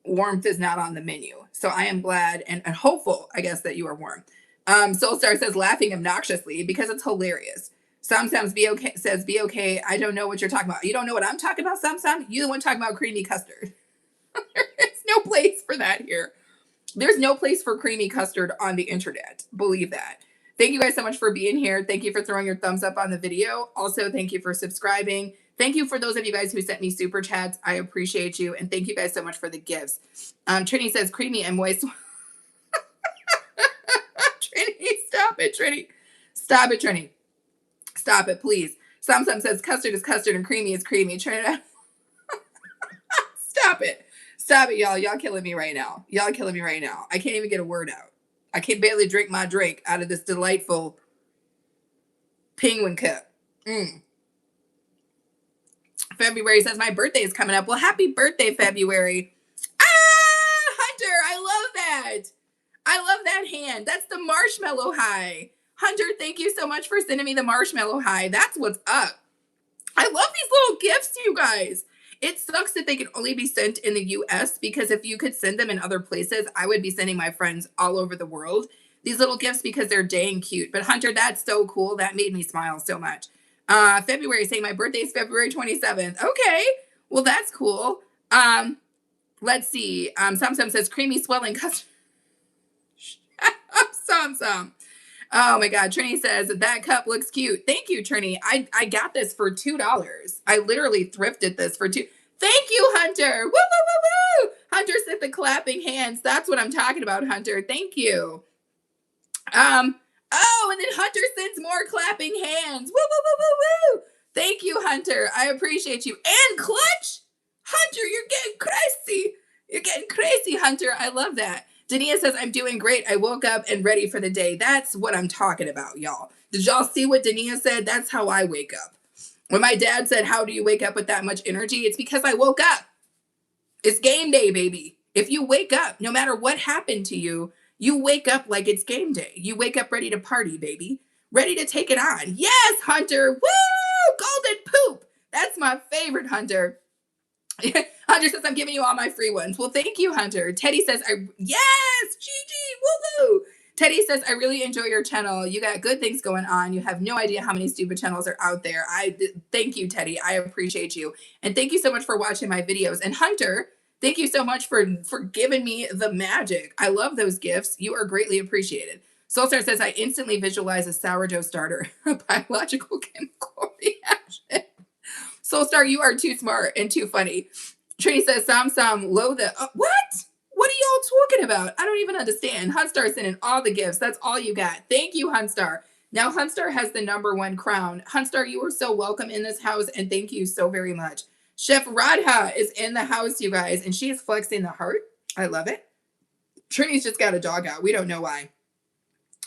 Speaker 1: warmth is not on the menu. So I am glad and hopeful, I guess, that you are warm. Soulstar says, laughing obnoxiously because it's hilarious. Sometimes be okay says, be okay. I don't know what you're talking about. You don't know what I'm talking about, Sam? You're the one talking about creamy custard. There's no place for that here. There's no place for creamy custard on the internet. Believe that. Thank you guys so much for being here. Thank you for throwing your thumbs up on the video. Also, thank you for subscribing. Thank you for those of you guys who sent me super chats. I appreciate you. And thank you guys so much for the gifts. Trini says creamy and moist. Trini, stop it, Trini. Stop it, Trini. Stop it, please. Sam says custard is custard and creamy is creamy. Trini, stop it. Stop it, y'all. Y'all killing me right now. Y'all killing me right now. I can't even get a word out. I can barely drink my drink out of this delightful penguin cup. February says my birthday is coming up. Well, happy birthday, February. Ah, Hunter, I love that. I love that hand. That's the marshmallow high. Hunter, thank you so much for sending me the marshmallow high. That's what's up. I love these little gifts, you guys. It sucks that they can only be sent in the US because if you could send them in other places, I would be sending my friends all over the world these little gifts because they're dang cute. But Hunter, that's so cool. That made me smile so much. February saying my birthday is February 27th. Okay. Well, that's cool. Let's see. Sam says creamy swelling custard. Sam. Oh my God. Trini says that cup looks cute. Thank you, Trini. I got this for $2. I literally thrifted this for $2. Thank you, Hunter. Woo, woo, woo, woo. Hunter sent the clapping hands. That's what I'm talking about, Hunter. Thank you. Oh, and then Hunter sends more clapping hands. Woo, woo, woo, woo, woo. Thank you, Hunter. I appreciate you. And Clutch. Hunter, you're getting crazy. You're getting crazy, Hunter. I love that. Dania says, I'm doing great. I woke up and ready for the day. That's what I'm talking about, y'all. Did y'all see what Dania said? That's how I wake up. When my dad said, how do you wake up with that much energy? It's because I woke up. It's game day, baby. If you wake up, no matter what happened to you, You wake up like it's game day. You wake up ready to party, baby. Ready to take it on. Yes, Hunter. Woo! Golden poop. That's my favorite, Hunter. Hunter says, I'm giving you all my free ones. Well, thank you, Hunter. Teddy says, yes, GG, woo woo. Teddy says, I really enjoy your channel. You got good things going on. You have no idea how many stupid channels are out there. Thank you, Teddy. I appreciate you. And thank you so much for watching my videos. And Hunter, thank you so much for giving me the magic. I love those gifts. You are greatly appreciated. Soulstar says, I instantly visualize a sourdough starter, a biological chemical reaction. Soulstar, you are too smart and too funny. Trini says, Sam, low the... what? What are y'all talking about? I don't even understand. Hunstar sending all the gifts. That's all you got. Thank you, Hunstar. Now, Hunstar has the #1 crown. Hunstar, you are so welcome in this house, and thank you so very much. Chef Radha is in the house, you guys, and she is flexing the heart. I love it. Trini's just got a dog out. We don't know why.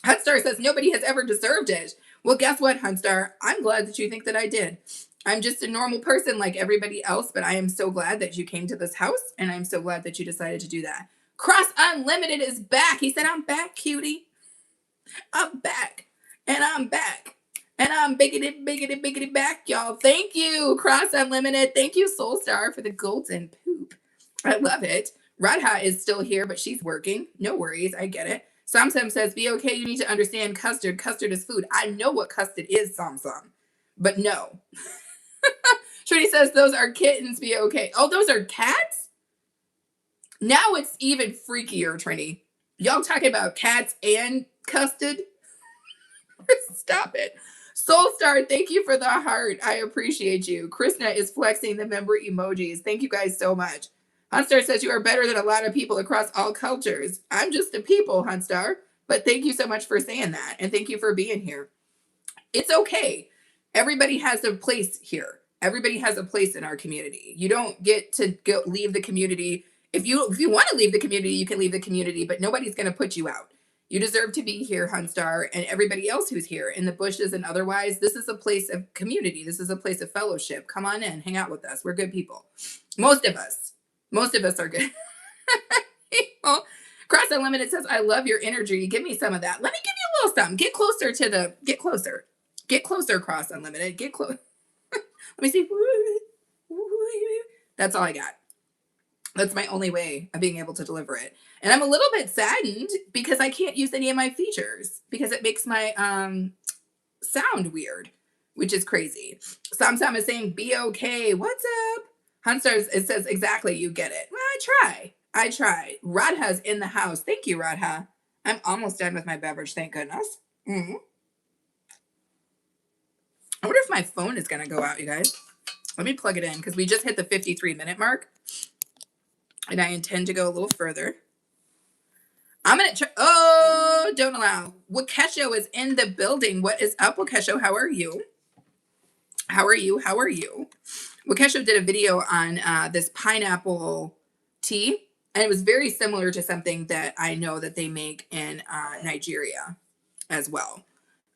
Speaker 1: Hunstar says, nobody has ever deserved it. Well, guess what, Hunstar? I'm glad that you think that I did. I'm just a normal person like everybody else, but I am so glad that you came to this house, and I'm so glad that you decided to do that. Cross Unlimited is back. He said, I'm back, cutie. I'm back, and I'm back, and I'm biggity back, y'all. Thank you, Cross Unlimited. Thank you, Soulstar, for the golden poop. I love it. Radha is still here, but she's working. No worries. I get it. Samsam says, be okay. You need to understand custard. Custard is food. I know what custard is, Samsam, but no. Trudy says, those are kittens, be okay. Oh, those are cats? Now it's even freakier, Trini. Y'all talking about cats and custard? Stop it. Soulstar, thank you for the heart. I appreciate you. Krishna is flexing the member emojis. Thank you guys so much. Hunstar says, you are better than a lot of people across all cultures. I'm just a people, Hunstar. But thank you so much for saying that. And thank you for being here. It's okay. Everybody has a place here. Everybody has a place in our community. You don't get to leave the community. If you want to leave the community, you can leave the community, but nobody's going to put you out. You deserve to be here, Hunstar, and everybody else who's here in the bushes and otherwise. This is a place of community. This is a place of fellowship. Come on in, hang out with us. We're good people. Most of us are good people. Cross Unlimited says, I love your energy. Give me some of that. Let me give you a little something. Get closer. Get closer, Cross Unlimited. Get close. Let me see. That's all I got. That's my only way of being able to deliver it. And I'm a little bit saddened because I can't use any of my features because it makes my sound weird, which is crazy. Sam is saying, be okay. What's up? Hunstar, it says, exactly, you get it. Well, I try. Radha's in the house. Thank you, Radha. I'm almost done with my beverage, thank goodness. I wonder if my phone is going to go out, you guys. Let me plug it in because we just hit the 53-minute mark. And I intend to go a little further. I'm going to try. Oh, don't allow. Wakesho is in the building. What is up, Wakesho? How are you? How are you? Wakesho did a video on this pineapple tea. And it was very similar to something that I know that they make in Nigeria as well.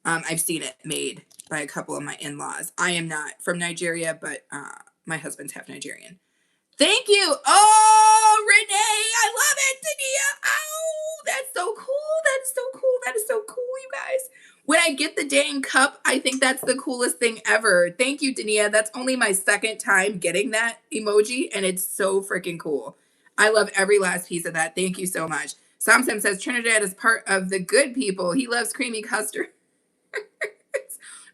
Speaker 1: I've seen it made by a couple of my in-laws. I am not from Nigeria, but my husband's half Nigerian. Thank you. Oh, Renee, I love it, Dania. Oh, that's so cool, you guys. When I get the dang cup, I think that's the coolest thing ever. Thank you, Dania. That's only my second time getting that emoji, and it's so freaking cool. I love every last piece of that. Thank you so much. Samsam says, Trinidad is part of the good people. He loves creamy custard.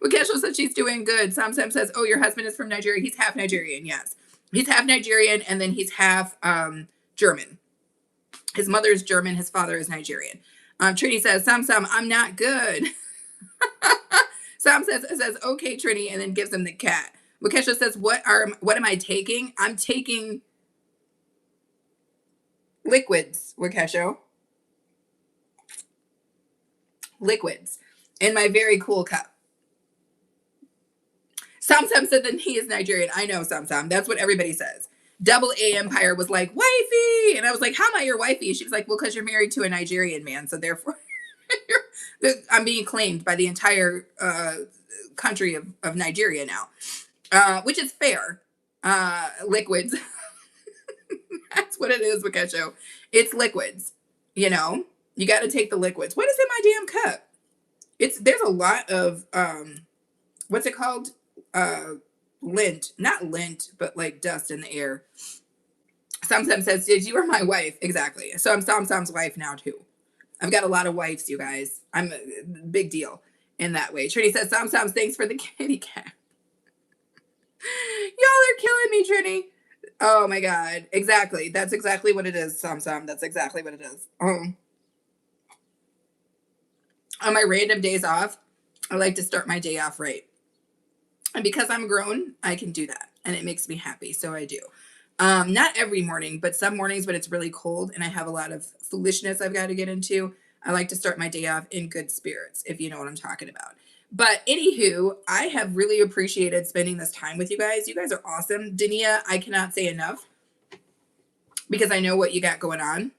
Speaker 1: Wakesho says she's doing good. Samsam says, oh, your husband is from Nigeria. He's half Nigerian, yes. He's half Nigerian, and then he's half German. His mother is German. His father is Nigerian. Trini says, Sam, I'm not good. Sam says, okay, Trini, and then gives him the cat. Wakesho says, what am I taking? I'm taking liquids, Wakesho. Liquids in my very cool cup. Samsam said that he is Nigerian. I know, Samsam. That's what everybody says. Double A Empire was like, wifey. And I was like, how am I your wifey? She was like, well, because you're married to a Nigerian man. So therefore, I'm being claimed by the entire country of Nigeria now, which is fair. Liquids. That's what it is, Wakesho. It's liquids, you know. You got to take the liquids. What is in my damn cup? There's a lot of what's it called? Lint, not lint, but like dust in the air. Sometimes says, "Did you or my wife?" Exactly. So I'm Sam's wife now too. I've got a lot of wives, you guys. I'm a big deal in that way. Trini says, Sam's, thanks for the kitty cat. Y'all are killing me, Trini. Oh my God. Exactly. That's exactly what it is, Sam. That's exactly what it is. On my random days off, I like to start my day off right. And because I'm grown, I can do that. And it makes me happy. So I do. Not every morning, but some mornings when it's really cold and I have a lot of foolishness I've got to get into, I like to start my day off in good spirits, if you know what I'm talking about. But anywho, I have really appreciated spending this time with you guys. You guys are awesome. Dania, I cannot say enough because I know what you got going on.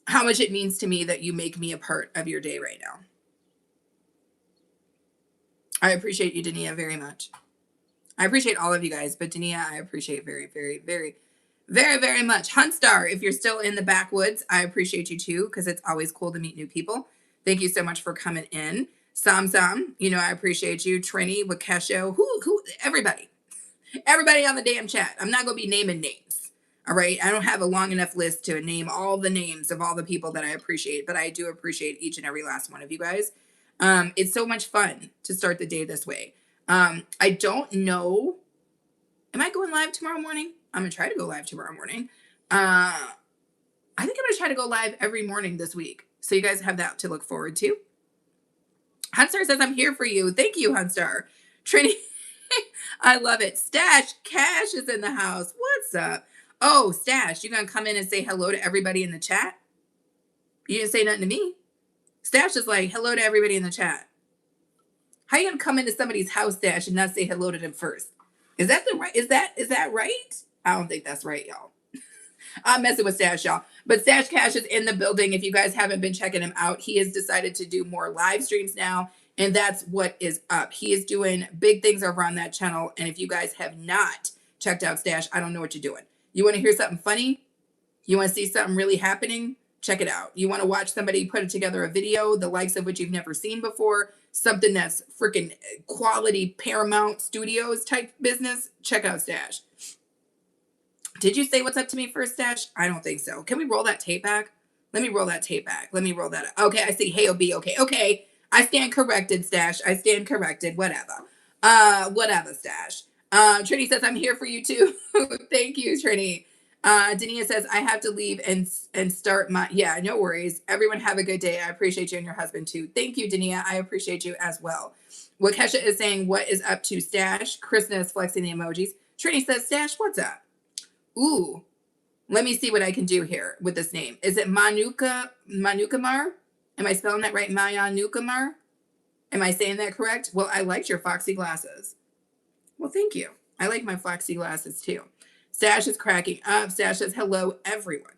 Speaker 1: How much it means to me that you make me a part of your day right now. I appreciate you, Dania, very much. I appreciate all of you guys, but Dania, I appreciate very, very, very, very, very much. Huntstar, if you're still in the backwoods, I appreciate you too, because it's always cool to meet new people. Thank you so much for coming in. Sam, you know, I appreciate you. Trini, Wakesho, everybody. Everybody on the damn chat. I'm not going to be naming names. All right. I don't have a long enough list to name all the names of all the people that I appreciate, but I do appreciate each and every last one of you guys. It's so much fun to start the day this way. I don't know. Am I going live tomorrow morning? I'm going to try to go live tomorrow morning. I think I'm going to try to go live every morning this week. So you guys have that to look forward to. Hunstar says, I'm here for you. Thank you, Hunstar. Trini, I love it. Stash Cash is in the house. What's up? Oh, Stash, you going to come in and say hello to everybody in the chat? You didn't say nothing to me. Stash is like, hello to everybody in the chat. How you going to come into somebody's house, Stash, and not say hello to them first? Is that the right? Is that right? I don't think that's right, y'all. I'm messing with Stash, y'all. But Stash Cash is in the building. If you guys haven't been checking him out, he has decided to do more live streams now. And that's what is up. He is doing big things over on that channel. And if you guys have not checked out Stash, I don't know what you're doing. You want to hear something funny? You want to see something really happening? Check it out. You want to watch somebody put together a video, the likes of which you've never seen before, something that's freaking quality Paramount Studios type business? Check out Stash. Did you say what's up to me first, Stash? I don't think so. Can we roll that tape back? Let me roll that tape back. Let me roll that. Okay, I see. Hey, OB. Okay. I stand corrected, Stash. I stand corrected. Whatever. Whatever, Stash. Trini says, I'm here for you too. Thank you, Trini. Dania says, I have to leave and start my, yeah, no worries. Everyone have a good day. I appreciate you and your husband too. Thank you, Dania. I appreciate you as well. Wakesha is saying, what is up to Stash? Krishna is flexing the emojis. Trini says, Stash, what's up? Ooh, let me see what I can do here with this name. Is it Manukamar? Am I spelling that right? Manukamar? Am I saying that correct? Well, I liked your foxy glasses. Well, thank you. I like my foxy glasses too. Stash is cracking up. Stash says, hello, everyone.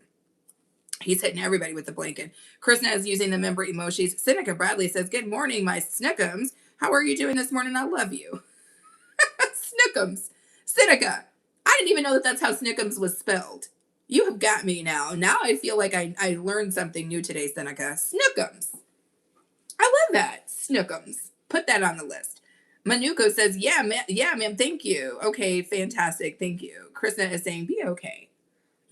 Speaker 1: He's hitting everybody with the blanket. Krishna is using the member emojis. Seneca Bradley says, good morning, my snookums. How are you doing this morning? I love you. Snookums. Seneca. I didn't even know that that's how Snookums was spelled. You have got me now. Now I feel like I learned something new today, Seneca. Snookums. I love that. Snookums. Put that on the list. Manuko says, yeah, ma'am, thank you. Okay, fantastic. Thank you. Krishna is saying, be okay.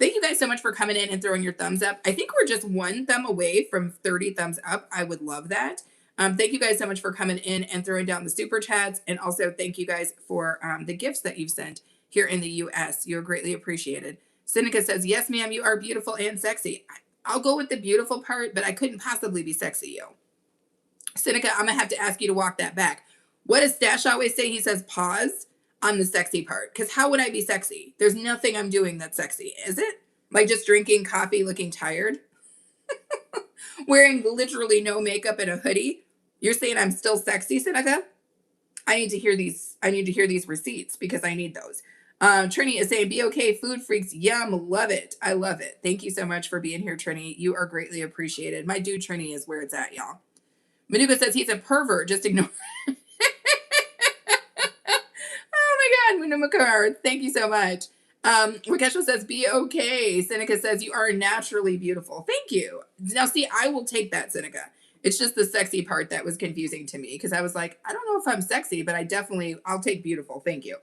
Speaker 1: Thank you guys so much for coming in and throwing your thumbs up. I think we're just one thumb away from 30 thumbs up. I would love that. Thank you guys so much for coming in and throwing down the super chats. And also thank you guys for the gifts that you've sent here in the US. You're greatly appreciated. Seneca says, yes, ma'am, you are beautiful and sexy. I'll go with the beautiful part, but I couldn't possibly be sexy, yo. Seneca, I'm going to have to ask you to walk that back. What does Stash always say? He says, pause on the sexy part. Because how would I be sexy? There's nothing I'm doing that's sexy, is it? Like just drinking coffee, looking tired? Wearing literally no makeup and a hoodie? You're saying I'm still sexy, Seneca? I need to hear these receipts because I need those. Trini is saying, be okay, food freaks. Yum, love it. I love it. Thank you so much for being here, Trini. You are greatly appreciated. My dude Trini is where it's at, y'all. Manuka says he's a pervert. Just ignore. Oh my God, Manuka, thank you so much. Rakesha says, be okay. Seneca says, you are naturally beautiful. Thank you. Now, see, I will take that, Seneca. It's just the sexy part that was confusing to me because I was like, I don't know if I'm sexy, but I'll take beautiful. Thank you.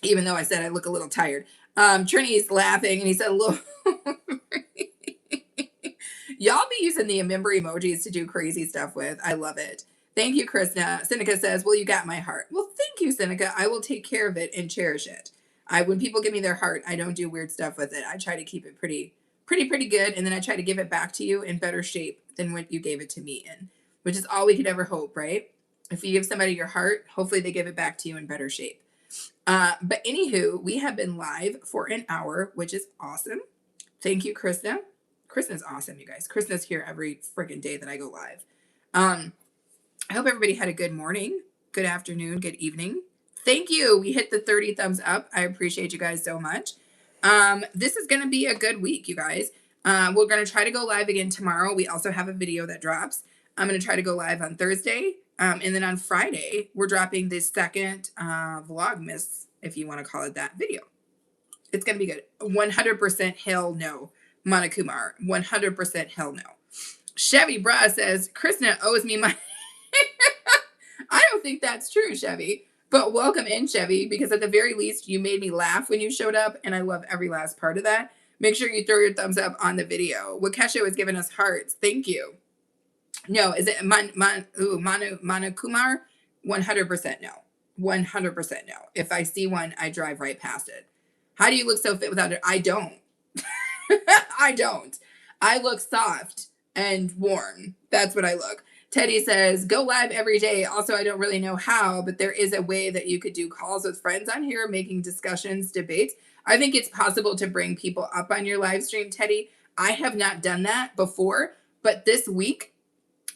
Speaker 1: Even though I said I look a little tired. Trini's laughing and he said, look. Y'all be using the memory emojis to do crazy stuff with. I love it. Thank you, Krishna. Seneca says, well, you got my heart. Well, thank you, Seneca. I will take care of it and cherish it. When people give me their heart, I don't do weird stuff with it. I try to keep it pretty good. And then I try to give it back to you in better shape than what you gave it to me in, which is all we could ever hope, right? If you give somebody your heart, hopefully they give it back to you in better shape. But anywho, we have been live for an hour, which is awesome. Thank you, Krishna. Krishna's awesome, you guys. Krishna's here every freaking day that I go live. I hope everybody had a good morning, good afternoon, good evening. Thank you. We hit the 30 thumbs up. I appreciate you guys so much. This is going to be a good week, you guys. We're going to try to go live again tomorrow. We also have a video that drops. I'm going to try to go live on Thursday. And then on Friday, we're dropping the second Vlogmas, if you want to call it that, video. It's going to be good. 100% hell no. Manakumar, 100% hell no. Chevy Bra says, Krishna owes me money. I don't think that's true, Chevy. But welcome in, Chevy, because at the very least, you made me laugh when you showed up, and I love every last part of that. Make sure you throw your thumbs up on the video. Wakesha has given us hearts. Thank you. No, is it Manu Kumar? 100% no. 100% no. If I see one, I drive right past it. How do you look so fit without it? I don't. I don't. I look soft and warm. That's what I look. Teddy says, go live every day. Also, I don't really know how, but there is a way that you could do calls with friends on here, making discussions, debates. I think it's possible to bring people up on your live stream, Teddy. I have not done that before, but this week,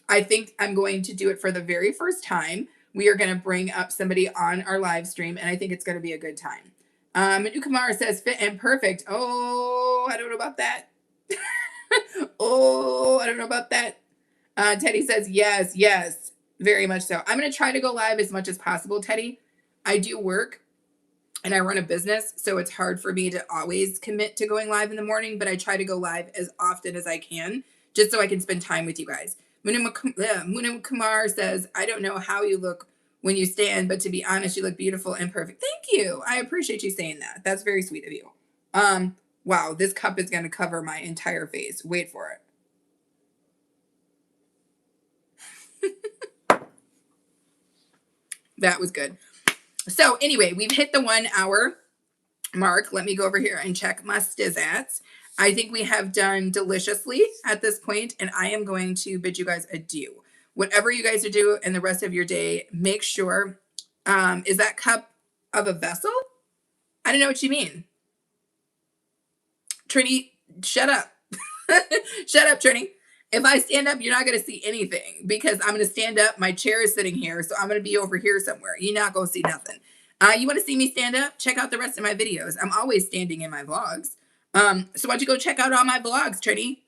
Speaker 1: I think I'm going to do it for the very first time. We are going to bring up somebody on our live stream, and I think it's going to be a good time. Manu Kumar says, fit and perfect. Oh, I don't know about that. Oh, I don't know about that. Teddy says, yes, very much so. I'm going to try to go live as much as possible, Teddy. I do work and I run a business, so it's hard for me to always commit to going live in the morning, but I try to go live as often as I can, just so I can spend time with you guys. Munu Kumar says, I don't know how you look when you stand, but to be honest, you look beautiful and perfect. Thank you. I appreciate you saying that. That's very sweet of you. Wow, this cup is going to cover my entire face. Wait for it. That was good. So anyway, we've hit the 1 hour mark. Let me go over here and check my stizzats. I think we have done deliciously at this point, and I am going to bid you guys adieu. Whatever you guys do in the rest of your day, make sure, is that cup of a vessel? I don't know what you mean. Trini, shut up. Shut up, Trini. If I stand up, you're not going to see anything because I'm going to stand up. My chair is sitting here, so I'm going to be over here somewhere. You're not going to see nothing. You want to see me stand up? Check out the rest of my videos. I'm always standing in my vlogs. So why don't you go check out all my vlogs, Trini?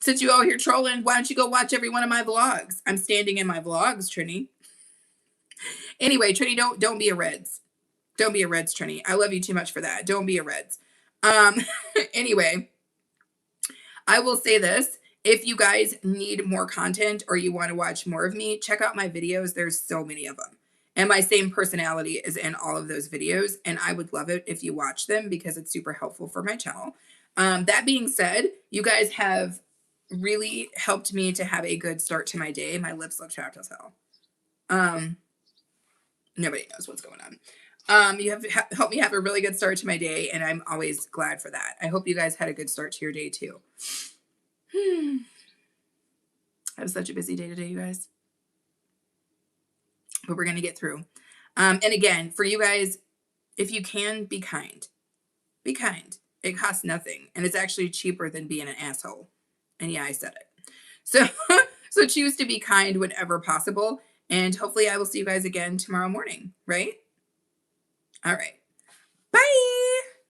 Speaker 1: Since you all here trolling, why don't you go watch every one of my vlogs? I'm standing in my vlogs, Trini. Anyway, Trini, don't be a Reds. Don't be a Reds, Trini. I love you too much for that. Don't be a Reds. Anyway, I will say this. If you guys need more content or you want to watch more of me, check out my videos. There's so many of them. And my same personality is in all of those videos. And I would love it if you watch them because it's super helpful for my channel. That being said, you guys have really helped me to have a good start to my day. My lips look chapped as hell. Nobody knows what's going on. You have helped me have a really good start to my day, and I'm always glad for that. I hope you guys had a good start to your day too. I have such a busy day today, you guys. But we're going to get through. And again, for you guys, if you can, be kind. Be kind. It costs nothing. And it's actually cheaper than being an asshole. And yeah, I said it. So choose to be kind whenever possible. And hopefully I will see you guys again tomorrow morning, right? All right.